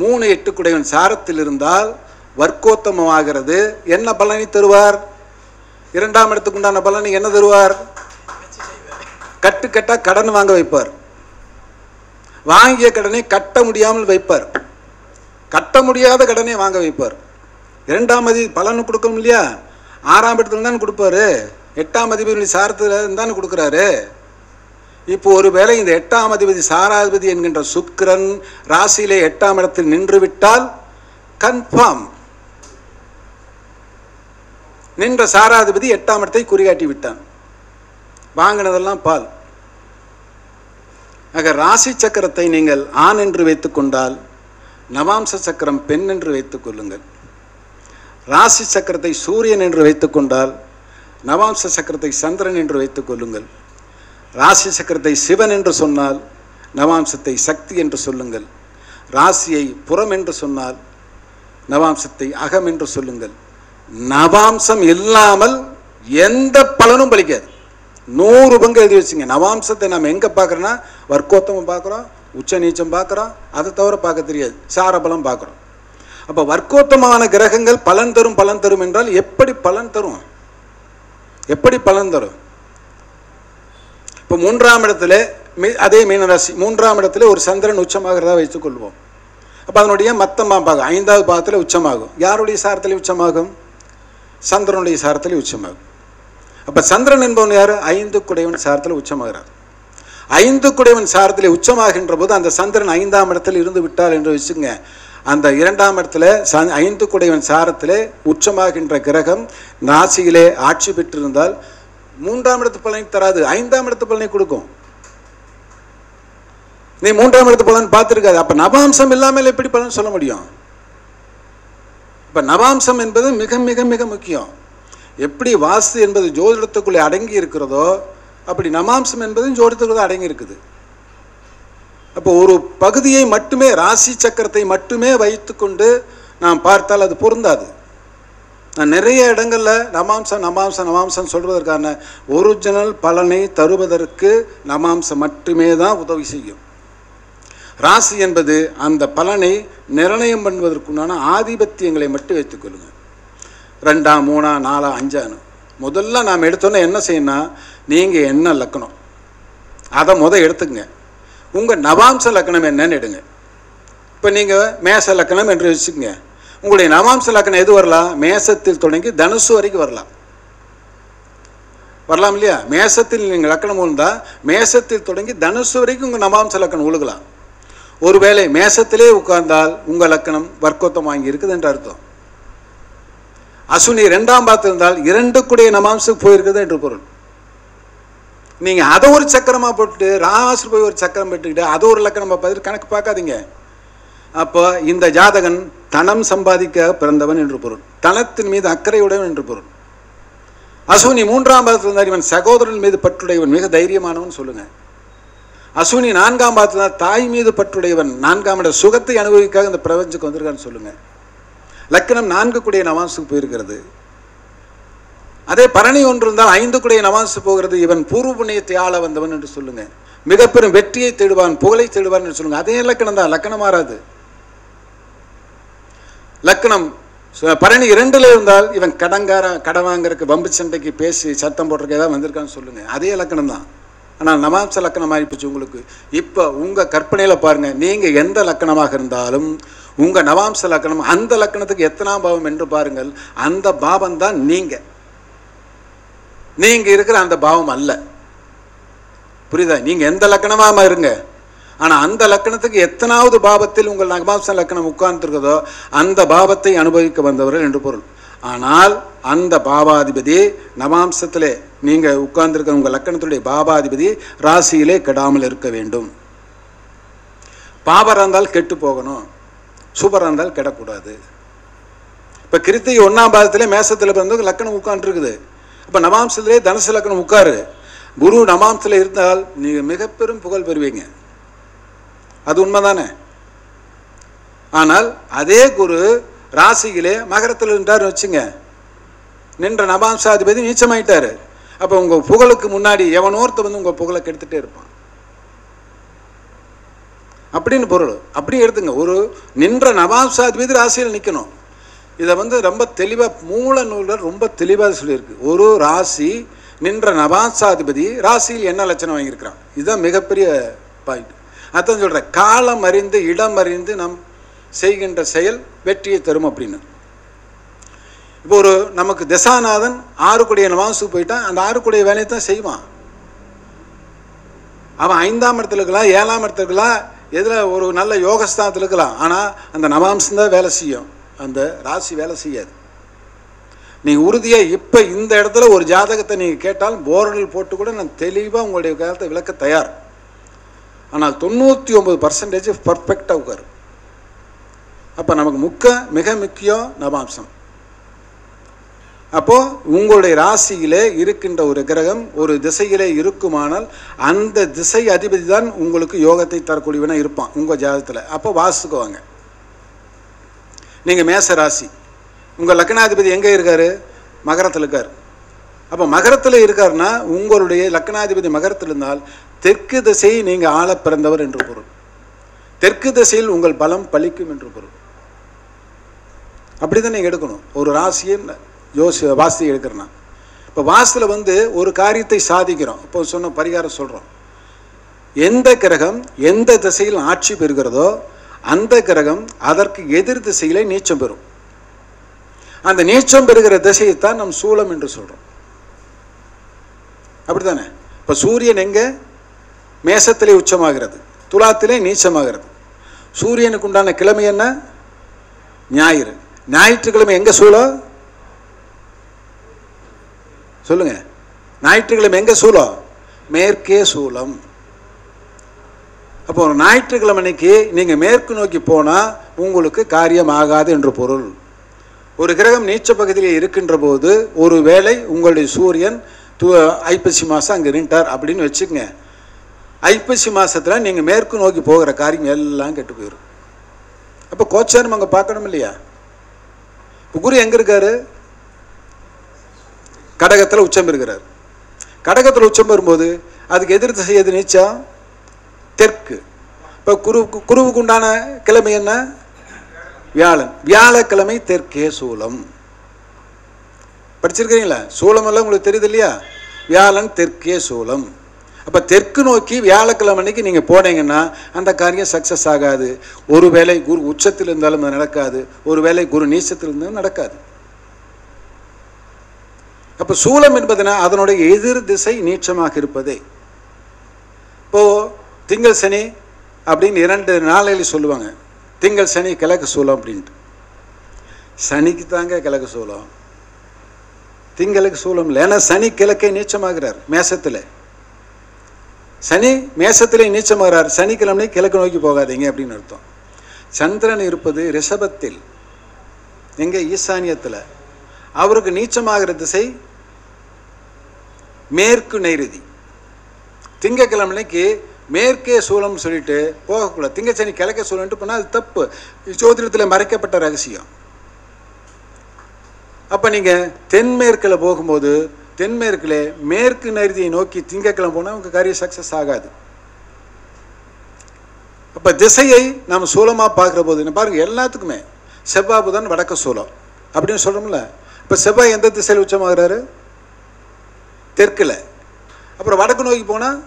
[SPEAKER 4] 3, 8 குடைவன் சாரத்தில் இருந்தால் வர்க்கோத்தமமாகிறது. என்ன பலனை தருவார்? 2ஆம் இடத்துக்கு உண்டான பலனை என்ன தருவார்? கட்டா கடன் வாங்க வைப்பார். வாங்கிய கடனை கட்ட முடியாமல் வைப்பார். கட்ட முடியாத கடனை வாங்க வைப்பார். 2ஆம் அதிபதி பலன் கொடுக்கணும் இல்லையா? 6ஆம் இடத்துல தானே கொடுப்பாரு, 8ஆம் அதிபதி சாரத்தில் இருந்தானே கொடுக்குறாரு. இப்போ ஒருவேளை இந்த 8ஆம் அதிபதி சாராதிபதி என்கின்ற சுக்கிரன் ராசியிலே 8ஆம் இடத்தில் நின்று விட்டால் கன்ஃபார்ம் நின்ற சாராதிபதி 8ஆம் இடத்தை குறிகாட்டி விட்டான். வாங்கினதெல்லாம் பால். ஆக ராசி சக்கரத்தை நீங்கள் ஆண் என்று வைத்துக் கொண்டால் நவாம்ச சக்கரம் பெண் என்று வைத்துக் கொள்ளுங்கள். ராசி சக்கரத்தை சூரியன் என்று வைத்துக் கொண்டால் நவாம்ச சக்கரத்தை சந்திரன் என்று வைத்துக் கொள்ளுங்கள். ராசி சக்கரத்தை சிவன் என்று சொன்னால் நவாம்சத்தை சக்தி என்று சொல்லுங்கள். ராசியை புறம் என்று சொன்னால் நவாம்சத்தை அகம் என்று சொல்லுங்கள். நவாம்சம் இல்லாமல் எந்த பலனும் பலிக்காது. 100 பங்கு எழுதி வச்சுங்க. நவாம்சத்தை நம்ம எங்கே பார்க்குறோன்னா வர்க்கோத்தமம் பார்க்குறோம், உச்ச நீச்சம் பார்க்குறோம், அதை தவிர பார்க்க தெரியாது, சாரபலம் பார்க்குறோம். அப்போ வர்க்கோத்தமான கிரகங்கள் பலன் தரும் என்றால் எப்படி பலன் தரும்? எப்படி பலன் தரும்? இப்போ 3ஆம் இடத்துல அதே மீனராசி 3ஆம் இடத்துல ஒரு சந்திரன் உச்சமாகிறதா வைத்துக்கொள்வோம். அப்போ அதனுடைய மத்தமாக பாகம் 5வது பாகத்தில் உச்சமாகும். யாருடைய சாரத்தில் உச்சமாகும்? சந்திரனுடைய சாரத்தில் உச்சமாகும். அப்போ சந்திரன் என்பவன் யார்? 5 குடையவன் சாரத்தில் உச்சமாகிறார். 5 குடையவன் சாரத்தில் உச்சமாகின்ற போது அந்த சந்திரன் 5ஆம் இடத்தில் இருந்து விட்டால் என்று வச்சுங்க, அந்த 2ஆம் இடத்துல 5 குடையவன் சாரத்தில் உச்சமாகின்ற கிரகம் ராசியிலே ஆட்சி பெற்றிருந்தால் 3ஆம் இடத்து பலனை தராது, 5ஆம் இடத்து பலனை கொடுக்கும். நீ 3ஆம் இடத்து பலன் பார்த்துருக்காது. அப்போ நவாம்சம் இல்லாமல் எப்படி பலன் சொல்ல முடியும்? இப்போ நவாம்சம் என்பது மிக மிக மிக முக்கியம். எப்படி வாஸ்து என்பது ஜோதிடத்துக்குள்ளே அடங்கி இருக்கிறதோ அப்படி நவாம்சம் என்பதும் ஜோதிடத்துக்குள்ளே அடங்கி இருக்குது. அப்போ ஒரு பகுதியை மட்டுமே, ராசி சக்கரத்தை மட்டுமே வைத்துக்கொண்டு நாம் பார்த்தால் அது பொருந்தாது. நான் நிறைய இடங்களில் நவாம்சம் நவாம்சம் நவாம்சம் சொல்வதற்கான ஒரிஜினல் பலனை தருவதற்கு நவாம்சம் மட்டுமே தான் உதவி செய்யும். ராசி என்பது அந்த பலனை நிர்ணயம் பண்ணுவதற்குண்டான ஆதிபத்தியங்களை மட்டும் வைத்துக்கொள்ளுங்க. 2ஆம் 3ஆம் 4ஆம் 5ஆம் முதல்ல நாம் எடுத்தோன்னே என்ன செய்யணும், நீங்கள் என்ன லக்கணம் அதை எடுத்துக்கங்க. உங்கள் நவாம்ச லக்கணம் என்னன்னு எடுங்க. இப்போ நீங்கள் மேச லக்கணம் என்று வச்சுக்கோங்க. உங்களுடைய நவாம்ச லக்கணம் எது வரலாம்? மேசத்தில் தொடங்கி தனுசு வரைக்கும் வரலாம் இல்லையா? மேசத்தில் நீங்கள் லக்கணம் உழுந்தால் மேசத்தில் தொடங்கி தனுசு வரைக்கும் உங்கள் நவாம்ச லக்கணம் உழுகலாம். ஒருவேளை மேசத்திலே உட்கார்ந்தால் உங்கள் லக்கணம் வர்க்கோத்தம் வாங்கி இருக்குது என்று அர்த்தம். அசுனி 2ஆம் பாதத்தில் இருந்தால் 2 குடைய நவாம்சுக்கு போயிருக்குது என்று பொருள். நீங்கள் அதை ஒரு சக்கரமாக போட்டுட்டு ராசி போய் ஒரு சக்கரம் பெற்றுக்கிட்டு அதை ஒரு லக்கணமாக பார்த்துட்டு கணக்கு பார்க்காதீங்க. அப்போ இந்த ஜாதகன் தனம் சம்பாதிக்க பிறந்தவன் என்று பொருள், தனத்தின் மீது அக்கறையுடையவன் என்று பொருள். அசுனி 3ஆம் பாதத்தில் இருந்தால் இவன் சகோதரன் மீது பற்றுடையவன், மிக தைரியமானவன் சொல்லுங்க. அசுனி 4ஆம் பாதத்தில் இருந்தால் தாய் மீது பற்றுடையவன், 4ஆம் இட சுகத்தை அனுபவிக்காக இந்த பிரபஞ்சத்துக்கு வந்திருக்கான்னு சொல்லுங்க. லக்கணம் 4 குடைய நவாம்சுக்கு போயிருக்கிறது. அதே பரணி 1 இருந்தால் 5 குடைய நவாம்சு போகிறது. இவன் பூர்வ புண்ணியத்தை ஆள வந்தவன் என்று சொல்லுங்க. மிக பெரும் வெற்றியை தேடுவான், புகழை தேடுவான் என்று சொல்லுங்க. அதே லக்கணம் தான், லக்கணம் மாறாது. லக்கணம் பரணி 2ல் இருந்தால் இவன் கடன் வாங்கறதுக்கு வம்பு சண்டைக்கு பேசி சத்தம் போட்டிருக்க ஏதாவது வந்திருக்கான்னு சொல்லுங்க. அதே லக்கணம் தான். ஆனால் நவாம்ச லக்கணம் ஆகிப்போச்சு உங்களுக்கு. இப்போ உங்கள் கற்பனையில் பாருங்கள், நீங்கள் எந்த லக்கணமாக இருந்தாலும் உங்கள் நவாம்ச லக்கணம் அந்த லக்கணத்துக்கு எத்தனாம் பாவம் என்று பாருங்கள். அந்த பாவம் தான் நீங்கள் இருக்கிற அந்த பாவம் அல்ல. புரியுதா? நீங்கள் எந்த லக்கணமாக இருங்க, ஆனால் அந்த லக்கணத்துக்கு எத்தனாவது பாவத்தில் உங்கள் நவாம்ச லக்கணம் உட்கார்ந்துருக்கிறதோ அந்த பாவத்தை அனுபவிக்க வந்தவர்கள் என்று பொருள். ஆனால் அந்த பாவாதிபதி நவாம்சத்திலே நீங்கள் உட்கார்ந்துருக்கிற உங்கள் லக்கணத்துடைய பாவாதிபதி ராசியிலே கெடாமல் இருக்க வேண்டும். பாவராக இருந்தால் கெட்டு போகணும், சூப்பராக இருந்தால் கெடக்கூடாது. இப்போ கிருத்திகை 1ஆம் பாதத்திலே மேசத்தில் பிறந்து லக்கணம் உட்காந்துருக்குது. இப்போ நவாம்சத்திலே தனுசு லக்கணம் உட்காரு. குரு நவாம்சத்தில் இருந்தால் நீங்கள் மிக பெரும் புகழ் பெறுவீங்க. அது உண்மைதானே? ஆனால் அதே குரு ராசியிலே மகரத்தில் இருந்தார்னு வச்சுங்க, நின்ற நவாம்சாதிபதி நீச்சமாயிட்டாரு. அப்போ உங்கள் புகழுக்கு முன்னாடி எவனோர்த்த வந்து உங்கள் புகழை கெடுத்துட்டே இருப்பான் அப்படின்னு பொருள். அப்படி எடுத்துங்க. ஒரு நின்ற நவாம்சாதிபதி ராசியில் நிற்கணும். இதை வந்து ரொம்ப தெளிவாக மூல நூலில் ரொம்ப தெளிவாக சொல்லியிருக்கு. ஒரு ராசி நின்ற நவாம்சாதிபதி ராசியில் என்ன லட்சணம் வாங்கியிருக்கிறான், இதுதான் மிகப்பெரிய பாயிண்ட். அதான் சொல்கிறேன், காலம் அறிந்து இடம் அறிந்து நம் செய்கின்ற செயல் வெற்றியை தரும் அப்படின்னு. இப்போ ஒரு நமக்கு திசாநாதன் 6 குடைய நவாம்சுக்கு போயிட்டான், அந்த 6 குடைய வேலையை தான் செய்வான். அவன் 5ஆம் இடத்துல இருக்கலாம், 7ஆம் இடத்துல இருக்கலாம், எதில் ஒரு நல்ல யோகஸ்தானத்தில் இருக்கலாம். ஆனால் அந்த நவாம்சம் தான் வேலை செய்யும், அந்த ராசி வேலை செய்யாது. நீங்கள் உறுதியாக இப்போ இந்த இடத்துல ஒரு ஜாதகத்தை நீங்கள் கேட்டால் போர்டில் போட்டு கூட நான் தெளிவாக உங்களுடைய காலத்தை விளக்க தயார். ஆனால் 99% பர்ஃபெக்டாக உட்காரு. அப்போ நமக்கு மிக முக்கியம் நவாம்சம். அப்போது உங்களுடைய ராசியிலே இருக்கின்ற ஒரு கிரகம் ஒரு திசையிலே இருக்குமானால் அந்த திசை அதிபதி தான் உங்களுக்கு யோகத்தை தரக்கூடியவனாக இருப்பான் உங்கள் ஜாதகத்தில். அப்போ வாசிக்குவாங்க. நீங்கள் மேச ராசி, உங்கள் லக்னாதிபதி எங்கே இருக்கார்? மகரத்தில் இருக்கார். அப்போ மகரத்தில் இருக்காருன்னா உங்களுடைய லக்னாதிபதி மகரத்தில் இருந்தால் தெற்கு திசையை நீங்கள் ஆள பிறந்தவர் என்று பொருள். தெற்கு திசையில் உங்கள் பலம் பலிக்கும் என்று பொருள். அப்படி தான் நீங்கள் எடுக்கணும் ஒரு ராசியை வாஸ்து எடுக்கிறனா. இப்போ வாஸ்துவில் வந்து ஒரு காரியத்தை சாதிக்கிறோம். இப்போ சொன்ன பரிகாரம் சொல்கிறோம். எந்த கிரகம் எந்த திசையில் ஆட்சி பெறுகிறதோ அந்த கிரகம் அதற்கு எதிர் திசையிலே நீச்சம் பெறும். அந்த நீச்சம் பெறுகிற திசையைத்தான் நம் சூலம் என்று சொல்கிறோம். அப்படித்தானே? இப்போ சூரியன் எங்கே? மேசத்திலே உச்சமாகிறது, துலாத்திலே நீச்சமாகிறது. சூரியனுக்கு உண்டான கிழமை என்ன? ஞாயிறு. ஞாயிற்றுக்கிழமை எங்கே சூலம்? சொல்லுங்க. ஞாயிற்றுக்கிழமை எங்கே சூலம்? மேற்கே சூலம். அப்போ ஒரு ஞாயிற்றுக்கிழமை அன்னைக்கு நீங்கள் மேற்கு நோக்கி போனால் உங்களுக்கு காரியம் ஆகாது என்று பொருள். ஒரு கிரகம் நீச்ச பகுதியில் இருக்கின்ற போது ஒரு வேளை உங்களுடைய சூரியன் ஐப்பசி மாதம் அங்கே நின்றார் அப்படின்னு வச்சுக்கங்க. ஐப்பசி மாதத்தில் நீங்கள் மேற்கு நோக்கி போகிற காரியம் எல்லாம் கெட்டு போயிடும். அப்போ கோச்சாரம் அங்கே பார்க்கணும் இல்லையா? இப்போ குரு எங்கே இருக்காரு? கடகத்தில் உச்சம் இருக்கிறார். கடகத்தில் உச்சம் வரும்போது அதுக்கு எதிர் திசை எது? நீச்சம் தெற்கு. இப்போ குருவுக்கு உண்டான கிழமை என்ன? வியாழன். வியாழக்கிழமை தெற்கே சூலம். படிச்சிருக்கிறீங்களா? சூலம் எல்லாம் உங்களுக்கு தெரியுது இல்லையா? வியாழன் தெற்கே சூலம். அப்போ தெற்கு நோக்கி வியாழக்கிழமை அன்னைக்கு நீங்கள் போனீங்கன்னா அந்த காரியம் சக்ஸஸ் ஆகாது. ஒருவேளை குரு உச்சத்தில் இருந்தாலும் அது நடக்காது, ஒருவேளை குரு நீச்சத்தில் இருந்தாலும் நடக்காது. அப்போ சூலம் என்பதுனா அதனுடைய எதிர் திசை நீச்சமாக இருப்பதே. இப்போது திங்கள் சனி அப்படின்னு 2 நாளையில் சொல்லுவாங்க. திங்கள் சனி கிழக்கு சூலம் அப்படின்ட்டு. சனிக்கு தாங்க கிழக்கு சூலம், திங்களுக்கு சூலம் இல்லை. ஏன்னா சனி கிழக்கே நீச்சமாகிறார் மேசத்தில். சனி மேசத்திலே நீச்சமாகிறார். சனிக்கிழமை கிழக்கு நோக்கி போகாதீங்க அப்படின்னு அர்த்தம். சந்திரன் இருப்பது ரிஷபத்தில், எங்கே? ஈசானியத்தில். அவருக்கு நீச்சமாகிற திசை மேற்கு நைருதி. திங்கக்கிழமைக்கு மேற்கே சூலம் சொல்லிட்டு போகக்கூடாது. திங்க சனி கிழக்கே சூழன்ட்டு போனால் அது தப்பு. ஜோதிடத்தில் மறைக்கப்பட்ட ரகசியம். அப்போ நீங்கள் தென்மேற்கில் போகும்போது தென்மேற்கில் மேற்கு நைருதியை நோக்கி திங்கக்கிழமை போனால் உங்கள் காரியம் சக்ஸஸ் ஆகாது. அப்போ திசையை நாம் சூலமாக பார்க்குற போது பாருங்கள், எல்லாத்துக்குமே செவ்வாய் புதன் வடக்கு சூலம் அப்படின்னு சொல்கிறோம்ல. இப்போ செவ்வாய் எந்த திசையில் உச்சமாகிறாரு? தெற்கில். அப்புறம் வடக்கு நோக்கி போனால்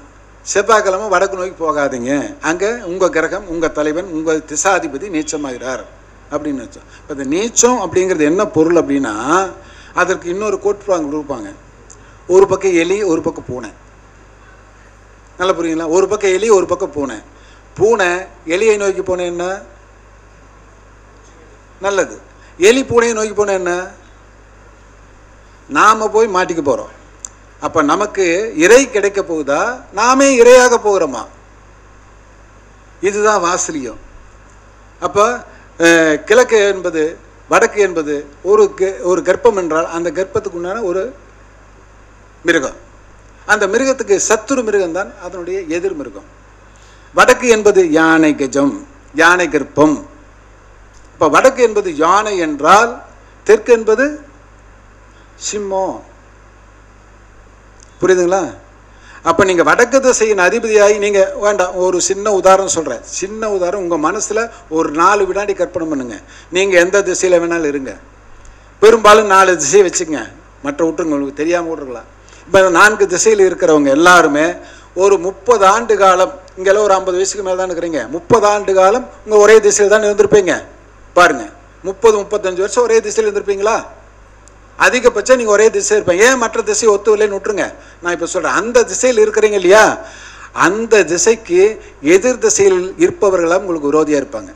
[SPEAKER 4] செவ்வாய்க்கிழமை வடக்கு நோக்கி போகாதீங்க, அங்கே உங்கள் கிரகம் உங்கள் தலைவன் உங்கள் திசாதிபதி நீச்சமாகிறார் அப்படின்னு வச்சோம். இப்போ இந்த நீச்சம் அப்படிங்கிறது என்ன பொருள் அப்படின்னா அதற்கு இன்னொரு கோட்பாடு கொடுப்பாங்க. ஒரு பக்கம் எலி ஒரு பக்கம் பூனை. நல்லா புரியுங்களா? ஒரு பக்கம் எலி ஒரு பக்கம் பூனை. பூனை எலியை நோக்கி போன என்ன? நல்லது. எலி பூனையை நோக்கி போன என்ன? நாம் போய் மாட்டிக்க போகிறோம். அப்போ நமக்கு இறை கிடைக்க போகுதா, நாமே இரையாக போகிறோமா? இதுதான் வாசலியம். அப்போ கிழக்கு என்பது வடக்கு என்பது ஒரு கர்ப்பம் என்றால் அந்த கர்ப்பத்துக்கு உண்டான ஒரு மிருகம். அந்த மிருகத்துக்கு சத்துரு மிருகம் தான் அதனுடைய எதிர் மிருகம். வடக்கு என்பது யானை கஜம், யானை கர்ப்பம். இப்போ வடக்கு என்பது யானை என்றால் தெற்கு என்பது சிம்மம். புரியுதுங்களா? அப்போ நீங்கள் வடக்கு திசையின் அதிபதியாகி நீங்கள் வேண்டாம், ஒரு சின்ன உதாரணம் சொல்கிறேன். சின்ன உதாரணம், உங்கள் மனசில் ஒரு 4 வினாடி கற்பனை பண்ணுங்க. நீங்கள் எந்த திசையில் வேணாலும் இருங்க. பெரும்பாலும் 4 திசையை வச்சுக்கங்க, மற்ற விட்டுருங்க, உங்களுக்கு தெரியாமல் விட்டுருக்கலாம். இப்போ 4 திசையில் இருக்கிறவங்க எல்லாருமே ஒரு 30 ஆண்டு காலம், இங்கெல்லாம் ஒரு 50 வயசுக்கு மேலே தான் இருக்கிறீங்க, 30 ஆண்டு காலம் உங்கள் ஒரே திசையில் தான் இருந்திருப்பீங்க. பாருங்கள், 30-35 வருஷம் ஒரே திசையில் இருந்திருப்பீங்களா? அதிகபட்சம் நீங்கள் ஒரே திசை இருப்பீங்க. ஏன் மற்ற திசை ஒத்துவில்லைன்னு விட்டுருங்க. நான் இப்போ சொல்கிறேன், அந்த திசையில் இருக்கிறீங்க இல்லையா, அந்த திசைக்கு எதிர் திசையில் இருப்பவர்களாம் உங்களுக்கு விரோதியாக இருப்பாங்க.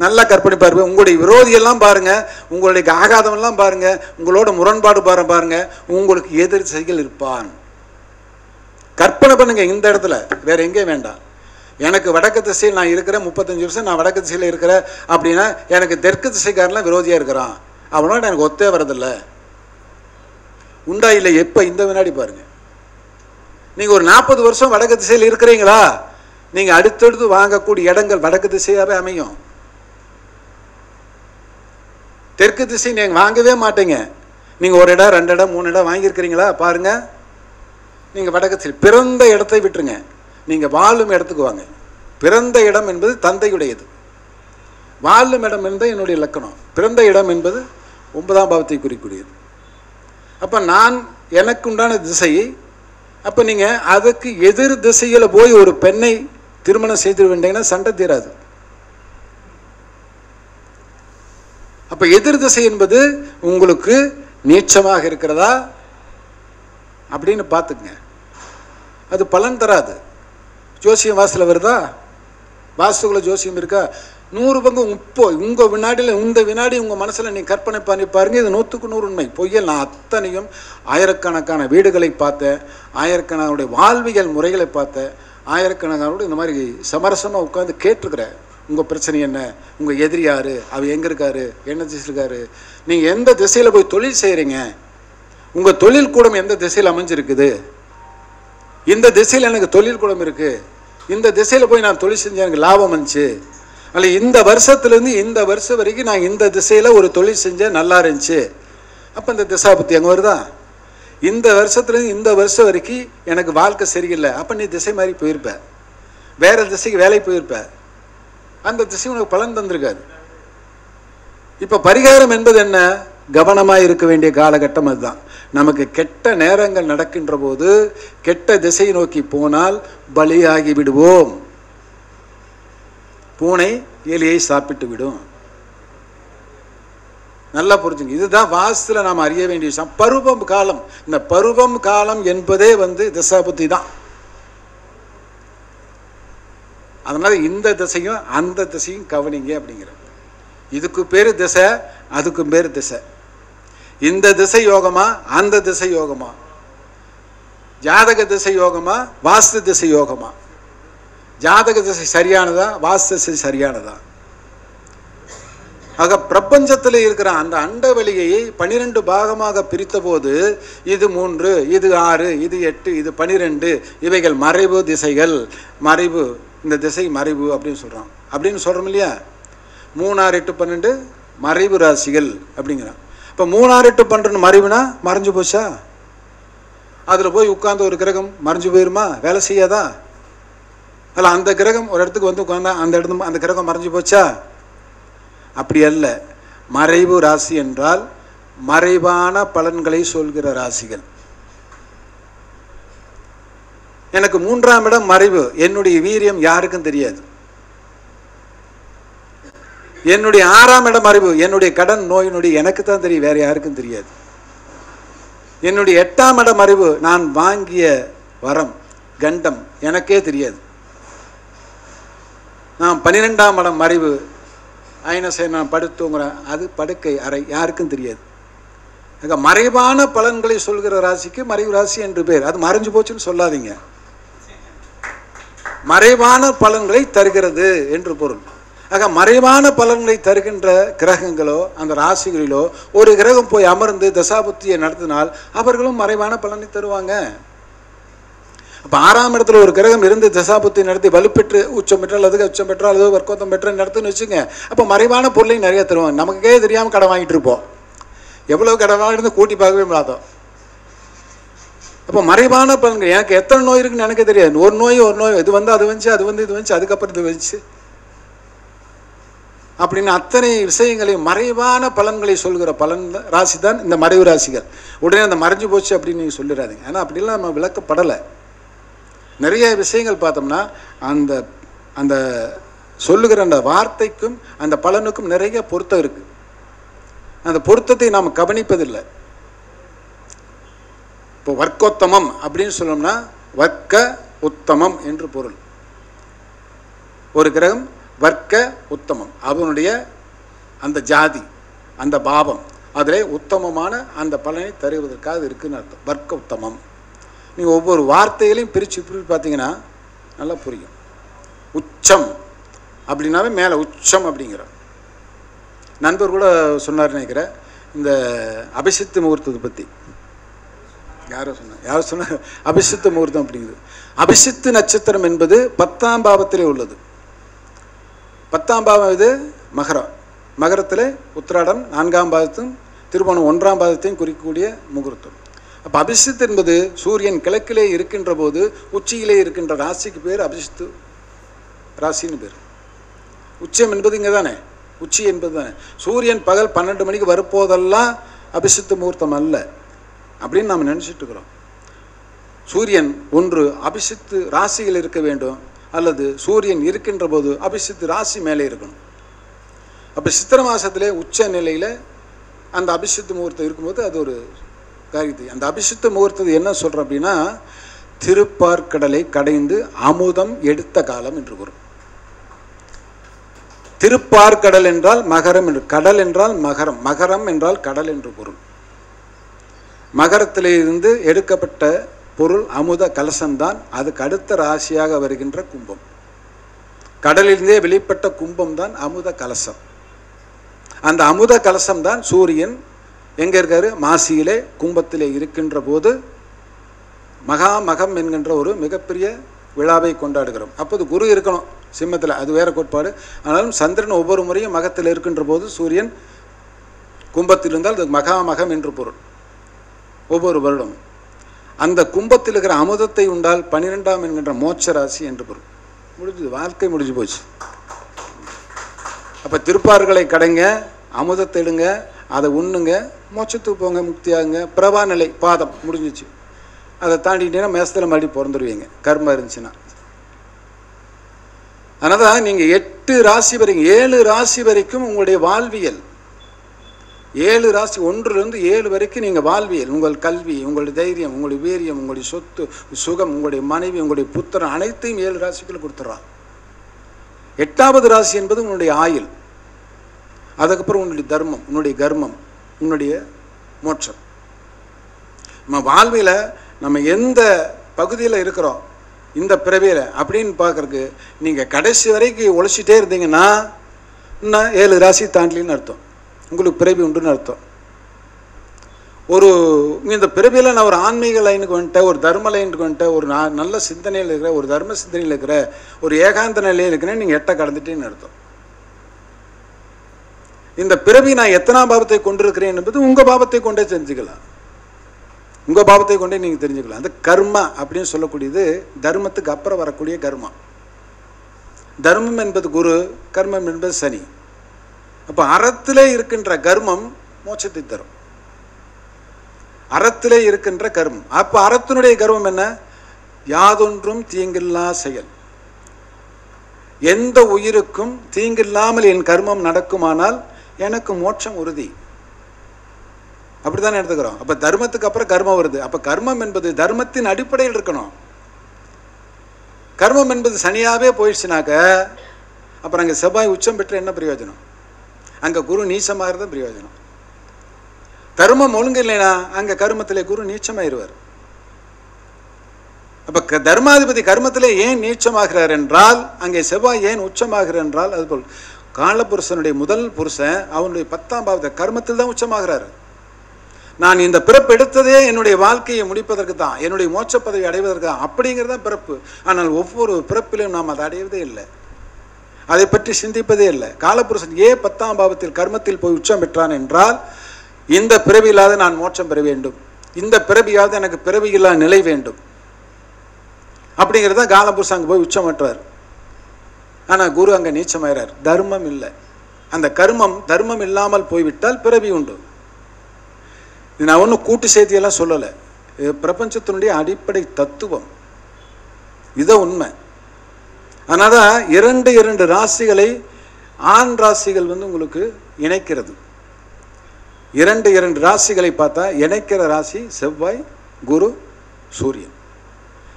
[SPEAKER 4] நல்லா கற்பனை பாருங்க. உங்களுடைய விரோதியெல்லாம் பாருங்க, உங்களுடைய ஆகாதமெல்லாம் பாருங்க, உங்களோட முரண்பாடு பாருங்க, உங்களுக்கு எதிர் திசைகள் இருப்பான். கற்பனை பண்ணுங்க. இந்த இடத்துல வேற எங்கேயும் வேண்டாம். எனக்கு வடக்கு திசையில் நான் இருக்கிறேன், 35 வருஷம் நான் வடக்கு திசையில் இருக்கிறேன் அப்படின்னா எனக்கு தெற்கு திசைக்காரெலாம் விரோதியாக இருக்கிறான், அவனோட எனக்கு ஒத்தே வரதில்லை. உண்டா இல்லை? எப்போ? இந்த வினாடி பாருங்க. நீங்கள் ஒரு 40 வருஷம் வடக்கு திசையில் இருக்கிறீங்களா, நீங்கள் அடுத்தடுத்து வாங்கக்கூடிய இடங்கள் வடக்கு திசையாகவே அமையும். தெற்கு திசை நீங்கள் வாங்கவே மாட்டீங்க. நீங்கள் 1 இடம் 2 இடம் 3 இடம் வாங்கியிருக்கிறீங்களா பாருங்க. நீங்கள் வடக்கு திசை பிறந்த இடத்தை விட்டுருங்க, நீங்கள் வாழும் இடத்துக்கு வாங்க. பிறந்த இடம் என்பது தந்தையுடையது, வாழும் இடம் என்பது என்னுடைய இலக்கணம். பிறந்த இடம் என்பது 9ஆம் பாவத்தை குறிக்கூடியது. அப்போ நான் எனக்கு உண்டான திசையை, அப்போ நீங்கள் அதுக்கு எதிர் திசையில் போய் ஒரு பெண்ணை திருமணம் செய்து வேண்டீங்கன்னா சண்டை தீராது. அப்போ எதிர் திசை என்பது உங்களுக்கு நீச்சமாக இருக்கிறதா அப்படின்னு பார்த்துக்குங்க. அது பலன் தராது. ஜோசியம் வாசலில் வருதா? வாஸ்துக்குள்ள ஜோசியம் இருக்கா? 100 பங்கு இப்போ உங்கள் வினாடியில் இந்த வினாடி உங்கள் மனசில் நீங்கள் கற்பனை பண்ணி பாருங்கள். இது 100க்கு 100 உண்மை. பொய்யல். நான் அத்தனையும் ஆயிரக்கணக்கான வீடுகளை பார்த்தேன், ஆயிரக்கணக்கானுடைய வாழ்வியல் முறைகளை பார்த்தேன், ஆயிரக்கணக்கானோட இந்த மாதிரி சமரசமாக உட்காந்து கேட்டிருக்கிறேன். உங்கள் பிரச்சனை என்ன, உங்கள் எதிரி யார், அவர் எங்கே இருக்காரு, என்ன திசை இருக்காரு, நீங்கள் எந்த திசையில் போய் தொழில் செய்கிறீங்க, உங்கள் தொழில் கூடம் எந்த திசையில் அமைஞ்சிருக்குது, இந்த திசையில் எனக்கு தொழில் கூடம் இருக்குது, இந்த திசையில் போய் நான் தொழில் செஞ்சேன் எனக்கு லாபம் வந்துச்சு, அல்ல இந்த வருஷத்துலேருந்து இந்த வருஷம் வரைக்கும் நான் இந்த திசையில் ஒரு தொழில் செஞ்சேன் நல்லா இருந்துச்சு, அப்போ இந்த திசா புத்தி அங்கே வருதா? இந்த வருஷத்துலேருந்து இந்த வருஷம் வரைக்கும் எனக்கு வாழ்க்கை சரியில்லை, அப்போ நீ திசை மாதிரி போயிருப்ப, வேறு திசைக்கு வேலைக்கு போயிருப்ப, அந்த திசை உனக்கு பலன் தந்திருக்காது. இப்போ பரிகாரம் என்பது என்ன? கவனமாக இருக்க வேண்டிய காலகட்டம் அதுதான். நமக்கு கெட்ட நேரங்கள் நடக்கின்ற போது கெட்ட திசை நோக்கி போனால் பலியாகி விடுவோம். பூனை எலியை சாப்பிட்டு விடும். நல்லா புரிஞ்சுங்க. இதுதான் வாஸ்துல நாம் அறிய வேண்டிய விஷயம். பருவம் காலம். இந்த பருவம் காலம் என்பதே திசாபுத்தி தான். அதனால இந்த திசையும் அந்த திசையும் கவனிங்க அப்படிங்கிற. இதுக்கு பேரு திசை, அதுக்கு பேரு திசை. இந்த திசை யோகமா அந்த திசை யோகமா, ஜாதக திசை யோகமா வாஸ்து திசை யோகமா, ஜாதக திசை சரியானதா வாஸ்து திசை சரியானதா? ஆக பிரபஞ்சத்தில் இருக்கிற அந்த அண்டவெளியை 12 பாகமாக பிரித்த போது இது 3, இது 6, இது 8, இது 12, இவைகள் மறைவு திசைகள். மறைவு, இந்த திசை மறைவு அப்படின்னு சொல்கிறான். அப்படின்னு சொல்கிறோம் இல்லையா? 3, 6, 8, 12 மறைவு ராசிகள் அப்படிங்கிறான். இப்போ 3, 6, 8, 12 மறைவுனா மறைஞ்சு போச்சா? அதில் போய் உட்கார்ந்து ஒரு கிரகம் மறைஞ்சு போயிருமா? வேலை செய்யாதா? அல்ல அந்த கிரகம் ஒரு இடத்துக்கு உட்காந்தா அந்த இடத்து அந்த கிரகம் மறைஞ்சு போச்சா? அப்படி அல்ல. மறைவு ராசி என்றால் மறைவான பலன்களை சொல்கிற ராசிகள். எனக்கு 3ஆம் இடம் மறைவு. என்னுடைய வீரியம் யாருக்கும் தெரியாது. என்னுடைய 6ஆம் இடம் மறைவு. என்னுடைய கடன் நோய் நொடி எனக்கு தான் தெரியும், வேற யாருக்கும் தெரியாது. என்னுடைய 8ஆம் இடம் மறைவு. நான் வாங்கிய வரம் கண்டம் எனக்கே தெரியாது. நான் 12ஆம் இடம் மறைவு. ஐநசை நான் படுத்துங்கிறேன், அது படுக்கை அறை, யாருக்கும் தெரியாது. மறைவான பலன்களை சொல்கிற ராசிக்கு மறைவு ராசி என்று பேர். அது மறைஞ்சு போச்சுன்னு சொல்லாதீங்க. மறைவான பலன்களை தருகிறது என்று பொருள். ஆக மறைவான பலன்களை தருகின்ற கிரகங்களோ அந்த ராசிகளிலோ ஒரு கிரகம் போய் அமர்ந்து தசாபுத்தியை நடத்தினால் அவர்களும் மறைவான பலனை தருவாங்க. அப்போ 6ஆம் இடத்துல ஒரு கிரகம் இருந்து தசாபுத்தி நடத்தி வலுப்பெற்று உச்சம் பெற்றால் அதுக்கு உச்சம் பெற்றால் அது வர்க்கோத்தம் பெற்ற நடத்துன்னு வச்சுங்க. அப்போ மறைவான பொருளையும் நிறைய தருவாங்க. நமக்கே தெரியாமல் கடன் வாங்கிட்டு இருப்போம். எவ்வளோ கடன் வாங்கிட்டு கூட்டி பார்க்கவே முடியாதோம். அப்போ மறைவான பலன்கள். எனக்கு எத்தனை நோய் இருக்குன்னு எனக்கு தெரியாது. ஒரு நோய் இது வந்து அது வந்துச்சு, அது வந்து இது வந்துச்சு, அதுக்கப்புறம் இது வந்துச்சு அப்படின்னு அத்தனை விஷயங்களையும் மறைவான பலன்களை சொல்கிற பலன் ராசி தான் இந்த மறைவு ராசிகள். உடனே அந்த மறைஞ்சு போச்சு அப்படின்னு நீங்கள் சொல்லிடாதீங்க. ஏன்னா அப்படிலாம் நம்ம விளக்கப்படலை. நிறைய விஷயங்கள் பார்த்தோம்னா அந்த அந்த சொல்லுகிற அந்த வார்த்தைக்கும் அந்த பலனுக்கும் நிறைய பொருத்தம் இருக்குது. அந்த பொருத்தத்தை நாம் கவனிப்பதில்லை. இப்போ வர்க்கோத்தமம் அப்படின்னு சொல்லணும்னா வர்க்க உத்தமம் என்று பொருள். ஒரு கிரகம் வர்க்க உத்தமம், அவனுடைய அந்த ஜாதி அந்த பாவம் அதில் உத்தமமான அந்த பலனை தருவதற்காக இருக்குன்னு அர்த்தம். வர்க்க உத்தமம். நீங்கள் ஒவ்வொரு வார்த்தைகளையும் பிரித்து பார்த்தீங்கன்னா நல்லா புரியும். உச்சம் அப்படின்னாவே மேலே உச்சம் அப்படிங்கிற நண்பர் கூட சொன்னார் நினைக்கிறேன். இந்த அபிஷித்து முகூர்த்தத்தை பற்றி யார் சொன்னார்? அபிஷித்து முகூர்த்தம் அப்படிங்கிறது. அபிஷித்து நட்சத்திரம் என்பது 10ஆம் பாவத்திலே உள்ளது. 10ஆம் பாவம் இது மகரம். மகரத்தில் உத்திராடம் 4ஆம் பாதத்தையும் திருவோணம் 1ஆம் பாதத்தையும் குறிக்கக்கூடிய முகூர்த்தம். அப்போ அபிஷித்து என்பது சூரியன் கிழக்கிலே இருக்கின்ற போது உச்சியிலே இருக்கின்ற ராசிக்கு பேர் அபிஷித்து ராசின்னு பேர். உச்சம் என்பது இங்கே தானே, உச்சி என்பது தானே. சூரியன் பகல் 12 மணிக்கு வரப்போதெல்லாம் அபிஷித்து முகூர்த்தம் அல்ல அப்படின்னு நாம் நினச்சிட்டு இருக்கிறோம். சூரியன் ஒன்று அபிஷித்து ராசியில் இருக்க வேண்டும், அல்லது சூரியன் இருக்கின்ற போது அபிஷித்து ராசி மேலே இருக்கணும். அப்போ சித்திரை மாதத்திலே உச்ச நிலையில் அந்த அபிஷித்த முகூர்த்தம் இருக்கும்போது அது ஒரு காரியத்தை, அந்த அபிஷித்த முகூர்த்தத்தை என்ன சொல்கிறோம் அப்படின்னா, திருப்பார்கடலை கடைந்து அமுதம் எடுத்த காலம் என்று கூறும். திருப்பார்கடல் என்றால் மகரம் என்று, கடல் என்றால் மகரம், மகரம் என்றால் கடல் என்று பொருள். மகரத்திலே இருந்து எடுக்கப்பட்ட பொருள் அமுத கலசம்தான். அதுக்கு அடுத்த ராசியாக வருகின்ற கும்பம். கடலிலிருந்தே வெளிப்பட்ட கும்பம் தான் அமுத கலசம். அந்த அமுத கலசம் தான் சூரியன் எங்கே இருக்காரு, மாசியிலே கும்பத்திலே இருக்கின்ற போது மகாமகம் என்கின்ற ஒரு மிகப்பெரிய விழாவை கொண்டாடுகிறோம். அப்போது குரு இருக்கணும் சிம்மத்தில், அது வேற கோட்பாடு. ஆனாலும் சந்திரன் ஒவ்வொரு முறையும் மகத்தில் இருக்கின்ற போது சூரியன் கும்பத்தில் இருந்தால் அது மகாமகம் என்று பொருள். ஒவ்வொரு வருடம் அந்த கும்பத்தில் இருக்கிற அமுதத்தை உண்டால் 12ஆம் என்கின்ற மோட்ச ராசி என்று பொருள். முடிஞ்சது, வாழ்க்கை முடிஞ்சு போச்சு. அப்போ திருப்பார்களை கடைங்க, அமுதத்தை எடுங்க, அதை உண்ணுங்க, மோட்சத்துக்கு போங்க, முக்தியாகுங்க. பிரபா நிலை பாதம் முடிஞ்சிச்சு. அதை தாண்டிட்டீங்கன்னா மேசத்தில் மறுபடி பிறந்துடுவீங்க கர்மம் இருந்துச்சுன்னா. அதனால தான் நீங்கள் 8 ராசி வரைக்கும் 7 ராசி வரைக்கும் உங்களுடைய வாழ்வியல், 7 ராசி 1லிருந்து 7 வரைக்கும் நீங்கள் வாழ்வியல், உங்கள் கல்வி, உங்களுடைய தைரியம், உங்களுடைய வீரியம், உங்களுடைய சொத்து சுகம், உங்களுடைய மனைவி, உங்களுடைய புத்திரன் அனைத்தையும் 7 ராசிக்குள்ள கொடுத்துட்றான். 8வது ராசி என்பது உன்னுடைய ஆயுள், அதுக்கப்புறம் உன்னுடைய தர்மம், உன்னுடைய கர்மம், உன்னுடைய மோட்சம். நம்ம வாழ்வில் நம்ம எந்த பகுதியில் இருக்கிறோம் இந்த பிறவியில் அப்படின்னு பார்க்குறதுக்கு நீங்கள் கடைசி வரைக்கும் உழைச்சிட்டே இருந்தீங்கன்னா இன்னும் 7 ராசி தாண்டலின்னு அர்த்தம், உங்களுக்கு பிறவி உண்டுன்னு அர்த்தம். ஒரு இந்த பிறவியில் நான் ஒரு ஆன்மீக லைனுக்கு வந்துட்டேன், ஒரு தர்ம லைனுக்கு வந்துட்டேன், ஒரு நல்ல சிந்தனையில் இருக்கிற, ஒரு தர்ம சிந்தனையில் இருக்கிற, ஒரு ஏகாந்த நிலையில் இருக்கிறேன்னு நீங்கள் 8 கடந்துட்டேன்னு அர்த்தம். இந்த பிறவி நான் எத்தனாம் பாவத்தை கொண்டிருக்கிறேன் என்பது உங்கள் பாவத்தை கொண்டே தெரிஞ்சுக்கலாம், உங்கள் பாவத்தை கொண்டே நீங்கள் தெரிஞ்சுக்கலாம். அது கர்மா அப்படின்னு சொல்லக்கூடியது தர்மத்துக்கு அப்புறம் வரக்கூடிய கர்மா. தர்மம் என்பது குரு, கர்மம் என்பது சனி. அப்போ அறத்திலே இருக்கின்ற கர்மம் மோட்சத்தை தரும், அறத்திலே இருக்கின்ற கர்மம். அப்போ அறத்தினுடைய கர்மம் என்ன? யாதொன்றும் தீங்கில்லா செயல். எந்த உயிருக்கும் தீங்கில்லாமல் என் கர்மம் நடக்குமானால் எனக்கு மோட்சம் உறுதி. அப்படித்தானே எடுத்துக்கிறோம். அப்போ தர்மத்துக்கு அப்புறம் கர்மம் வருது. அப்போ கர்மம் என்பது தர்மத்தின் அடிப்படையில் இருக்கணும். கர்மம் என்பது சனியாகவே போயிடுச்சுனாக்க அப்புறம் அங்கே செவ்வாய் உச்சம் பெற்று என்ன பிரயோஜனம்? அங்கே குரு நீச்சமாகிறது பிரயோஜனம். தர்மம் ஒழுங்கு இல்லைன்னா அங்கே கர்மத்திலே குரு நீச்சமாயிருவார். அப்போ தர்மாதிபதி கர்மத்திலே ஏன் நீச்சமாகிறார் என்றால், அங்கே செவ்வாய் ஏன் உச்சமாகிறார் என்றால், அதுபோல் காலபுருஷனுடைய முதல் புருஷன் அவனுடைய 10ஆம் பாவத்தை கர்மத்தில் தான் உச்சமாகிறார். நான் இந்த பிறப்பு எடுத்ததே என்னுடைய வாழ்க்கையை முடிப்பதற்கு தான், என்னுடைய மோட்ச பதவி அடைவதற்கு தான், அப்படிங்கிறது தான் பிறப்பு. ஆனால் ஒவ்வொரு பிறப்பிலும் நாம் அதை அடைவதே இல்லை, அதை பற்றி சிந்திப்பதே இல்லை. காலபுருஷன் ஏன் 10ஆம் பாவத்தில் கர்மத்தில் போய் உச்சம் பெற்றான் என்றால், இந்த பிறவியில்லாத நான் மோட்சம் பெற வேண்டும், இந்த பிறவியாவது எனக்கு பிறவியில்லா நிலை வேண்டும் அப்படிங்கிறது தான் காலபுருஷன் அங்கே போய் உச்சம் பெற்றார். ஆனால் குரு அங்கே நீச்சமாயிறார். தர்மம் இல்லை, அந்த கர்மம் தர்மம் இல்லாமல் போய்விட்டால் பிறவி உண்டு. இது நான் ஒன்றும் கூட்டு செய்தியெல்லாம் சொல்லலை, இது பிரபஞ்சத்தினுடைய அடிப்படை தத்துவம், இதை உண்மை. அதனால தான் 2 ராசிகளை ஆண் ராசிகள் உங்களுக்கு இணைக்கிறது. 2 ராசிகளை பார்த்தா இணைக்கிற ராசி செவ்வாய், குரு, சூரியன்.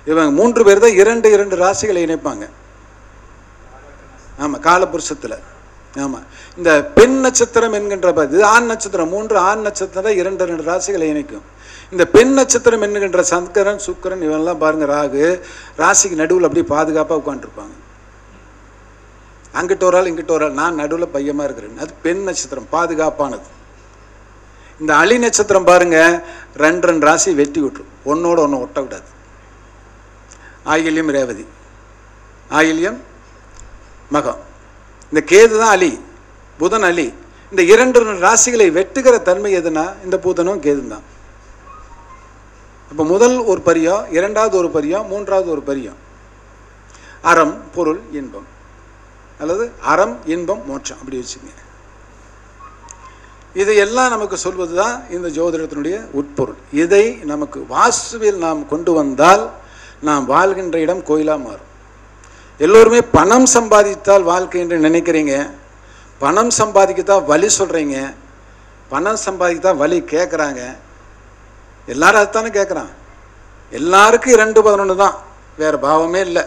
[SPEAKER 4] இவங்க 3 பேர் தான் 2 ராசிகளை இணைப்பாங்க. ஆமாம், காலபுருஷத்தில். ஆமாம், இந்த பெண் நட்சத்திரம் என்கின்ற இது ஆண் நட்சத்திரம், 3 ஆண் நட்சத்திரம் 2 ராசிகளை இணைக்கும். இந்த பெண் நட்சத்திரம் என்கின்ற சங்கரன், சுக்கரன் இவெல்லாம் பாருங்க, ராகு ராசிக்கு நடுவில் அப்படியே பாதுகாப்பாக உட்காந்துருப்பாங்க. அங்கிட்ட ஒரு ஆள் இங்கிட்ட ஒரு ஆள், நான் நடுவில் பையமாக இருக்கிறேன். அது பெண் நட்சத்திரம், பாதுகாப்பானது. இந்த அலி நட்சத்திரம் பாருங்க, 2 ராசி வெட்டி விட்டுரும், ஒன்னோட ஒன்று ஒட்ட விடாது. ஆயில்யம் ரேவதி, ஆயில்யம் மகம். இந்த கேது தான் அலி, புதன் அலி. இந்த 2 ராசிகளை வெட்டுகிற தன்மை எதுனா இந்த புதனும் கேது தான். இப்போ முதல் ஒரு பரியம், 2வது ஒரு பரியம், 3வது ஒரு பரியம். அறம், பொருள், இன்பம், அல்லது அறம், இன்பம், மோட்சம், அப்படி வச்சுங்க. இதையெல்லாம் நமக்கு சொல்வது தான் இந்த ஜோதிடத்தினுடைய உட்பொருள். இதை நமக்கு வாஸ்துவில் நாம் கொண்டு வந்தால் நாம் வாழ்கின்ற இடம் கோயிலாக மாறும். எல்லோருமே பணம் சம்பாதித்தால் வாழ்க்கை என்று நினைக்கிறீங்க. பணம் சம்பாதிக்கத்தான் வழி சொல்கிறீங்க, பணம் சம்பாதிக்கத்தான் வழி கேட்குறாங்க. எல்லாரும் அதுதானே கேட்குறான். எல்லாருக்கும் 2:11 தான், வேறு பாவமே இல்லை.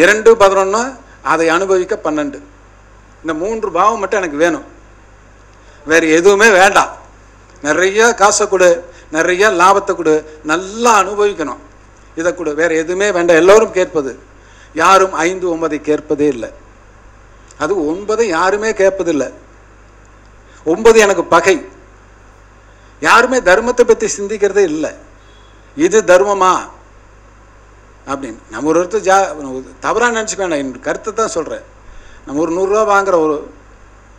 [SPEAKER 4] 2:11 அதை அனுபவிக்க 12. இந்த 3 பாவம் மட்டும் எனக்கு வேணும், வேறு எதுவுமே வேண்டாம். நிறைய காசை கொடு, நிறைய லாபத்தை கொடு, நல்லா அனுபவிக்கணும், இதை கொடு, வேறு எதுவுமே வேண்டாம். எல்லோரும் கேட்பது, யாரும் 5, 9 கேட்பதே இல்லை. அது 9 யாருமே கேட்பதில்லை. 9 எனக்கு பகை. யாருமே தர்மத்தை பற்றி சிந்திக்கிறதே இல்லை. இது தர்மமா அப்படின்னு நம்ம ஒருத்தர் தவறாக நினச்சிக்க வேண்டாம், என் கருத்தை தான் சொல்கிறேன். நம்ம ஒரு 100 ரூபா வாங்குகிற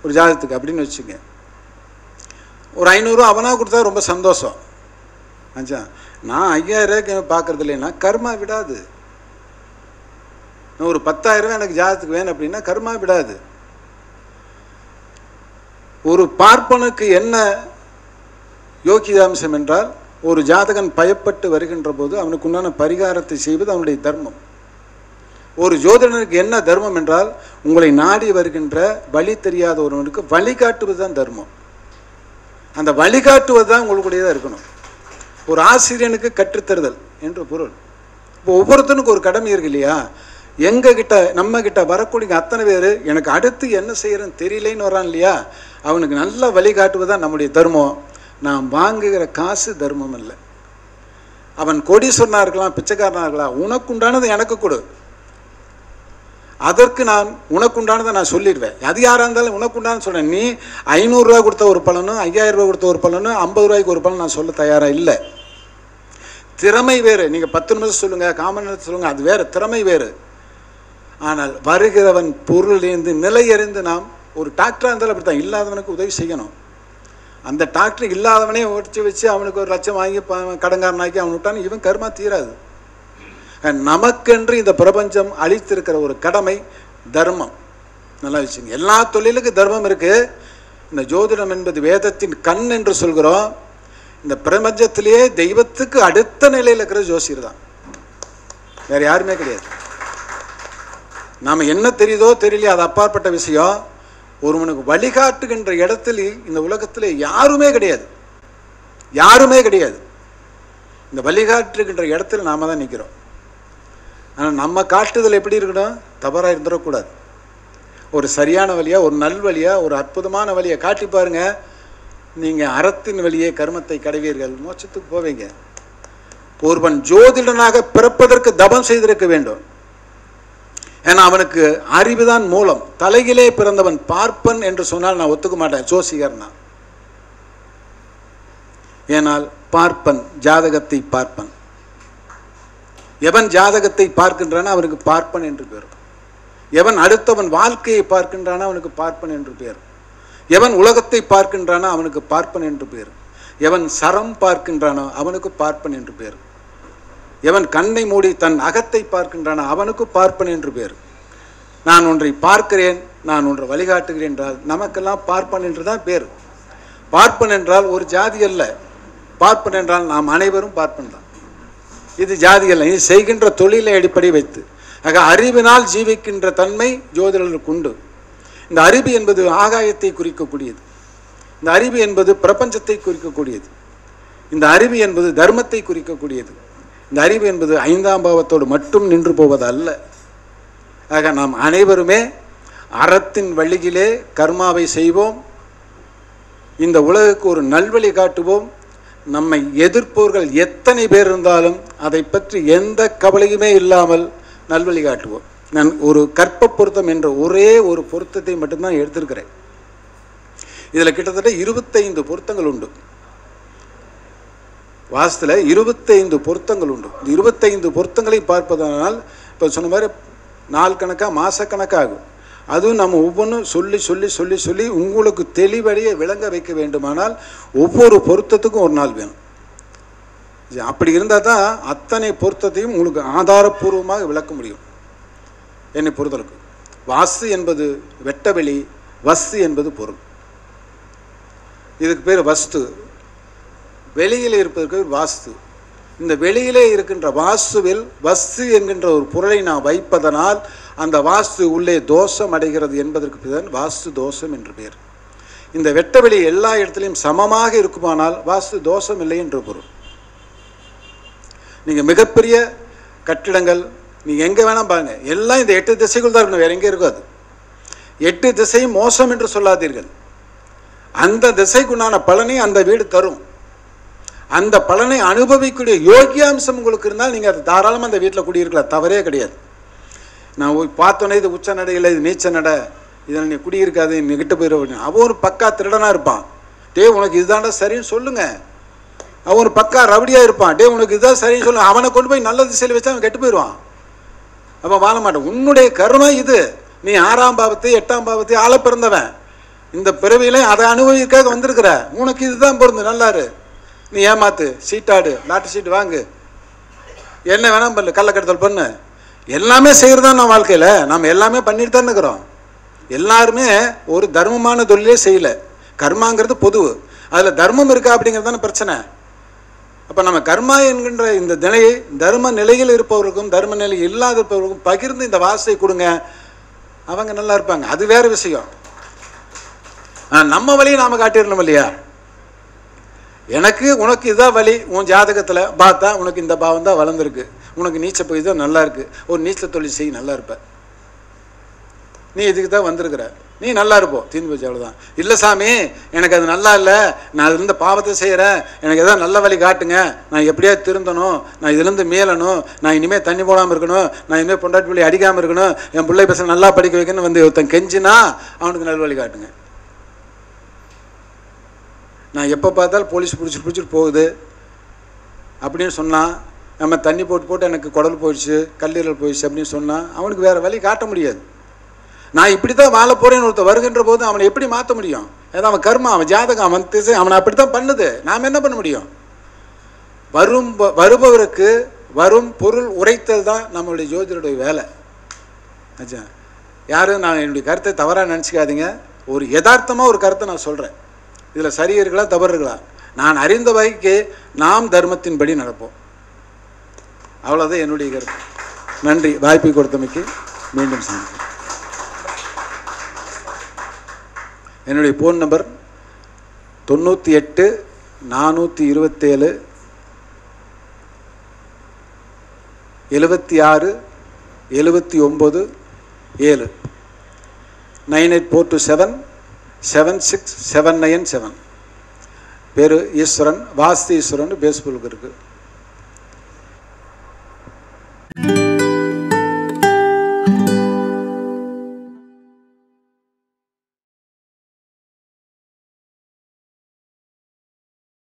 [SPEAKER 4] ஒரு ஜாதகத்துக்கு அப்படின்னு வச்சுங்க, ஒரு 500 ரூபா அவனாக கொடுத்தா ரொம்ப சந்தோஷம். ஆச்சா, நான் 5000 ரூபாய்க்கு பார்க்குறது இல்லைன்னா கர்மா விடாது. ஒரு 10,000 எனக்கு ஜாதகத்துக்கு வேணும் அப்படின்னா கர்மா விடாது. ஒரு பார்ப்பனுக்கு என்ன யோகிதாம்சம் என்றால், ஒரு ஜாதகன் பயப்பட்டு வருகின்ற போது அவனுக்கு உண்டான பரிகாரத்தை செய்வது அவனுடைய தர்மம். ஒரு ஜோதிடனுக்கு என்ன தர்மம் என்றால், உங்களை நாடி வருகின்ற வழி தெரியாத ஒருவனுக்கு வழிகாட்டுவது தான் தர்மம். அந்த வழிகாட்டுவது தான் உங்களுடையதாக இருக்கணும். ஒரு ஆசிரியனுக்கு கற்றுத்தருதல் என்று பொருள். இப்போ ஒவ்வொருத்தனுக்கும் ஒரு கடமை இருக்கு இல்லையா? நம்ம கிட்ட வரக்கூடிய அத்தனை பேர் எனக்கு அடுத்து என்ன செய்யறேன்னு தெரியலேன்னு வரான் இல்லையா? அவனுக்கு நல்லா வழிகாட்டுவதுதான் நம்முடைய தர்மம். நாம் வாங்குகிற காசு தர்மம் இல்லை. அவன் கோடீஸ்வரனா இருக்கலாம், பிச்சைக்காரனா இருக்கலாம், உனக்குண்டானது எனக்கு கொடு, அதற்கு நான் உனக்குண்டானதை நான் சொல்லிடுவேன். அது யாராக இருந்தாலும் உனக்குண்டானு சொல்கிறேன். நீ 500 ரூபா கொடுத்த ஒரு பலனும் 5000 ரூபா கொடுத்த ஒரு பலனும் 50 ரூபாய்க்கு ஒரு பலன் நான் சொல்ல தயாராக இல்லை. திறமை வேறு. நீங்கள் 10 நிமிஷம் சொல்லுங்கள், காமன் நேரத்தில் சொல்லுங்கள், அது வேறு, திறமை வேறு. ஆனால் வருகிறவன் பொருளிலிருந்து நிலையறிந்து நாம் ஒரு டாக்டராக இருந்தாலும் அப்படி தான், இல்லாதவனுக்கு உதவி செய்யணும். அந்த டாக்டர் இல்லாதவனே ஒடிச்சு வச்சு அவனுக்கு 1 லட்சம் வாங்கி கடன்காரனாக்கி அவன் விட்டான்னு இவன் கர்மா தீராது. நமக்கென்று இந்த பிரபஞ்சம் அளித்திருக்கிற ஒரு கடமை தர்மம். நல்லா வச்சுங்க. எல்லா தொழிலுக்கும் தர்மம் இருக்கு. இந்த ஜோதிடம் என்பது வேதத்தின் கண் என்று சொல்கிறோம். இந்த பிரபஞ்சத்திலேயே தெய்வத்துக்கு அடுத்த நிலையில் இருக்கிற ஜோசியர் தான், வேற யாருமே கிடையாது. நாம் என்ன தெரியுதோ தெரியலையோ அது அப்பாற்பட்ட விஷயம். ஒருவனுக்கு வழிகாட்டுகின்ற இடத்தில் இந்த உலகத்தில் யாருமே கிடையாது, யாருமே கிடையாது. இந்த வழிகாட்டுகின்ற இடத்துல நாம தான் நிற்கிறோம். ஆனால் நம்ம காட்டுதல் எப்படி இருக்கணும்? தவறாக இருந்துடக்கூடாது. ஒரு சரியான வழியா, ஒரு நல்வழியா, ஒரு அற்புதமான வழியை காட்டி பாருங்க. நீங்கள் அறத்தின் வழியே கர்மத்தை கடைவீர்கள், மோட்சத்துக்கு போவீங்க. ஒருவன் ஜோதிடனாக பிறப்பதற்கு தபம் செய்திருக்க வேண்டும். ஏன்னா அவனுக்கு அறிவுதான் மூலம். தலையிலே பிறந்தவன் பார்ப்பன் என்று சொன்னால் நான் ஒத்துக்க மாட்டேன், ஜோசிகர்னா. ஏனால் பார்ப்பன் ஜாதகத்தை பார்ப்பன். எவன் ஜாதகத்தை பார்க்கின்றானோ அவனுக்கு பார்ப்பன் என்று பேர். எவன் அடுத்தவன் வாழ்க்கையை பார்க்கின்றானோ அவனுக்கு பார்ப்பன் என்று பேர். எவன் உலகத்தை பார்க்கின்றானோ அவனுக்கு பார்ப்பன் என்று பேர். எவன் சரம் பார்க்கின்றானோ அவனுக்கு பார்ப்பன் என்று பேர். எவன் கண்ணை மூடி தன் அகத்தை பார்க்கின்றானோ அவனுக்கு பார்ப்பன் என்று பேர். நான் ஒன்றை பார்க்கிறேன், நான் ஒன்றை வழிகாட்டுகிறேன் என்றால் நமக்கெல்லாம் பார்ப்பன் என்று தான் பேர். பார்ப்பன் என்றால் ஒரு ஜாதி அல்ல. பார்ப்பன் என்றால் நாம் அனைவரும் பார்ப்பன் தான். இது ஜாதி அல்ல, இது செய்கின்ற தொழிலை அடிப்படை வைத்து. ஆக அறிவினால் ஜீவிக்கின்ற தன்மை ஜோதிடர்களுக்கு உண்டு. இந்த அறிவு என்பது ஆகாயத்தை குறிக்கக்கூடியது. இந்த அறிவு என்பது பிரபஞ்சத்தை குறிக்கக்கூடியது. இந்த அறிவு என்பது தர்மத்தை குறிக்கக்கூடியது. இந்த அறிவு என்பது 5ஆம் பாவத்தோடு மட்டும் நின்று போவது அல்ல. ஆக நாம் அனைவருமே அறத்தின் வழியிலே கர்மாவை செய்வோம். இந்த உலகுக்கு ஒரு நல்வழி காட்டுவோம். நம்மை எதிர்ப்பவர்கள் எத்தனை பேர் இருந்தாலும் அதை பற்றி எந்த கவலையுமே இல்லாமல் நல்வழி காட்டுவோம். நான் ஒரு கற்ப பொருத்தம் என்ற ஒரே ஒரு பொருத்தத்தை மட்டும்தான் எடுத்திருக்கிறேன். இதில் கிட்டத்தட்ட 25 பொருத்தங்கள் உண்டு. வாஸ்துல 25 பொருத்தங்கள் உண்டு. 25 பொருத்தங்களை பார்ப்பதனால் இப்போ சொன்ன மாதிரி நாள் கணக்காக மாசக்கணக்காகும். அதுவும் நம்ம ஒவ்வொன்றும் சொல்லி சொல்லி சொல்லி சொல்லி உங்களுக்கு தெளிவடைய விளங்க வைக்க வேண்டுமானால் ஒவ்வொரு பொருத்தத்துக்கும் ஒரு நாள் வேணும். அப்படி இருந்தால் தான் அத்தனை பொருத்தத்தையும் உங்களுக்கு ஆதாரபூர்வமாக விளக்க முடியும். என்னை பொறுத்தளவுக்கு வாஸ்து என்பது வெட்டவெளி, வஸ்து என்பது பொருள். இதுக்கு பேர் வஸ்து. வெளியில் இருப்பதற்கு வாஸ்து. இந்த வெளியிலே இருக்கின்ற வாஸ்துவில் வஸ்து என்கின்ற ஒரு பொருளை நான் வைப்பதனால் அந்த வாஸ்து உள்ளே தோஷம் அடைகிறது என்பதற்கு தான் வாஸ்து தோஷம் என்று பெயர். இந்த வெட்ட வெளி எல்லா இடத்துலையும் சமமாக இருக்குமானால் வாஸ்து தோஷம் இல்லை என்று பொருள். நீங்கள் மிகப்பெரிய கட்டிடங்கள் நீங்கள் எங்கே வேணால் பாருங்கள், எல்லாம் இந்த 8 திசைக்குள் தான் இருக்கணும், வேறு எங்கே இருக்காது. 8 திசையும் மோசம் என்று சொல்லாதீர்கள். அந்த திசைக்குண்டான பலனை அந்த வீடு தரும். அந்த பலனை அனுபவிக்கூடிய யோகியாம்சம் உங்களுக்கு இருந்தால் நீங்கள் அது தாராளமாக அந்த வீட்டில் குடியிருக்கலாம், தவறே கிடையாது. நான் பார்த்தோன்னே இது உச்ச நடையில், இது நீச்ச நடை, இதில் நீ குடியிருக்காது, நீ கிட்ட போயிடுவேன். அவன் ஒரு பக்கா திருடனாக இருப்பான். டே உனக்கு இதுதான்டா சரின்னு சொல்லுங்கள். அவன் ஒரு பக்கா ரவடியாக இருப்பான். டே உனக்கு இதுதான் சரின்னு சொல்லுங்க. அவனை கொண்டு போய் நல்ல திசையில் வச்சா அவன் கெட்டு போயிடுவான். அவன் வாழ மாட்டான். உன்னுடைய கர்மம் இது. நீ 6ஆம் பாவத்தை 8ஆம் பாவத்தை ஆள பிறந்தவன். இந்த பிறவியில அதை அனுபவிக்காக வந்திருக்கிற. உனக்கு இதுதான் பொருந்து, நல்லாரு. நீ ஏமாத்து, சீட்டாடு, லாட்டு சீட்டு வாங்கு, என்ன வேணாம் பண்ணு, கள்ளக்கடத்தல் பண்ணு, எல்லாமே செய்கிறதான் நான் வாழ்க்கையில். நம்ம எல்லாமே பண்ணிட்டு தான் இருக்கிறோம். எல்லாருமே ஒரு தர்மமான தொழிலே செய்யலை. கர்மாங்கிறது பொது, அதில் தர்மம் இருக்கா அப்படிங்கிறது தானே பிரச்சனை. அப்போ நம்ம கர்மா என்கின்ற இந்த நிலையை தர்ம நிலையில் இருப்பவர்களுக்கும் தர்ம நிலை இல்லாத இருப்பவர்களுக்கும் பகிர்ந்து இந்த வாசை கொடுங்க, அவங்க நல்லா இருப்பாங்க. அது வேறு விஷயம். நம்ம வழியை நாம் காட்டிடணும் இல்லையா? எனக்கு உனக்கு இதுதான் வழி, உன் ஜாதகத்தில் பார்த்தா உனக்கு இந்த பாவம் தான் வளர்ந்துருக்கு, உனக்கு நீச்ச போய் தான் நல்லா இருக்குது, ஒரு நீச்சல் தொழில் செய், நல்லா இருப்ப, நீ இதுக்கு தான் வந்திருக்கிற, நீ நல்லா இருப்போம், தீர்ந்து போச்சு, அவ்வளோதான். இல்லை சாமி எனக்கு அது நல்லா இல்லை, நான் அதுலேருந்து பாவத்தை செய்கிறேன், எனக்கு எதாவது நல்ல வழி காட்டுங்க, நான் எப்படியா திருந்தணும், நான் இதுலேருந்து மீளணும், நான் இனிமேல் தண்ணி போடாமல் இருக்கணும், நான் இனிமேல் பொண்டாட்டி பிள்ளை அடிக்காமல் இருக்கணும், என் பிள்ளை பசங்க நல்லா படிக்க வைக்கணும்னு வந்து ஒருத்தன் கெஞ்சினா அவனுக்கு நல்ல வழி காட்டுங்க. நான் எப்போ பார்த்தாலும் போலீஸ் பிடிச்சிட்டு போகுது அப்படின்னு சொன்னால், நம்ம தண்ணி போட்டு எனக்கு குடல் போயிடுச்சு, கல்லீரல் போயிடுச்சு அப்படின்னு சொன்னால் அவனுக்கு வேறு வழி காட்ட முடியாது. நான் இப்படி தான் வாழ போகிறேன்னு ஒருத்தர் வருகின்ற போது அவனை எப்படி மாற்ற முடியும்? ஏதாவது அவன் கர்மா, அவன் ஜாதகம், அவன் திசை, அவனை அப்படி தான் பண்ணுது. நாம் என்ன பண்ண முடியும்? வருபவருக்கு வரும் பொருள் உரைத்தல் தான் நம்மளுடைய ஜோதிடருடைய வேலை. ஆச்சா, யாரும் நான் என்னுடைய கருத்தை தவறாக நினச்சிக்காதீங்க. ஒரு யதார்த்தமாக ஒரு கருத்தை நான் சொல்கிறேன். இதில் சரி இருக்கலாம் தவறு இருக்கலாம். நான் அறிந்த வகைக்கு நாம் தர்மத்தின்படி நடப்போம், அவ்வளோதான் என்னுடைய கருத்து. நன்றி, வாய்ப்பை கொடுத்தமைக்கு. மீண்டும் சந்திக்கிறேன். என்னுடைய ஃபோன் நம்பர் 98 427 76 79 7 98427 76797. பேர் ஈஸ்வரன், வாஸ்து ஈஸ்வரன் ஃபேஸ்புக் இருக்குது.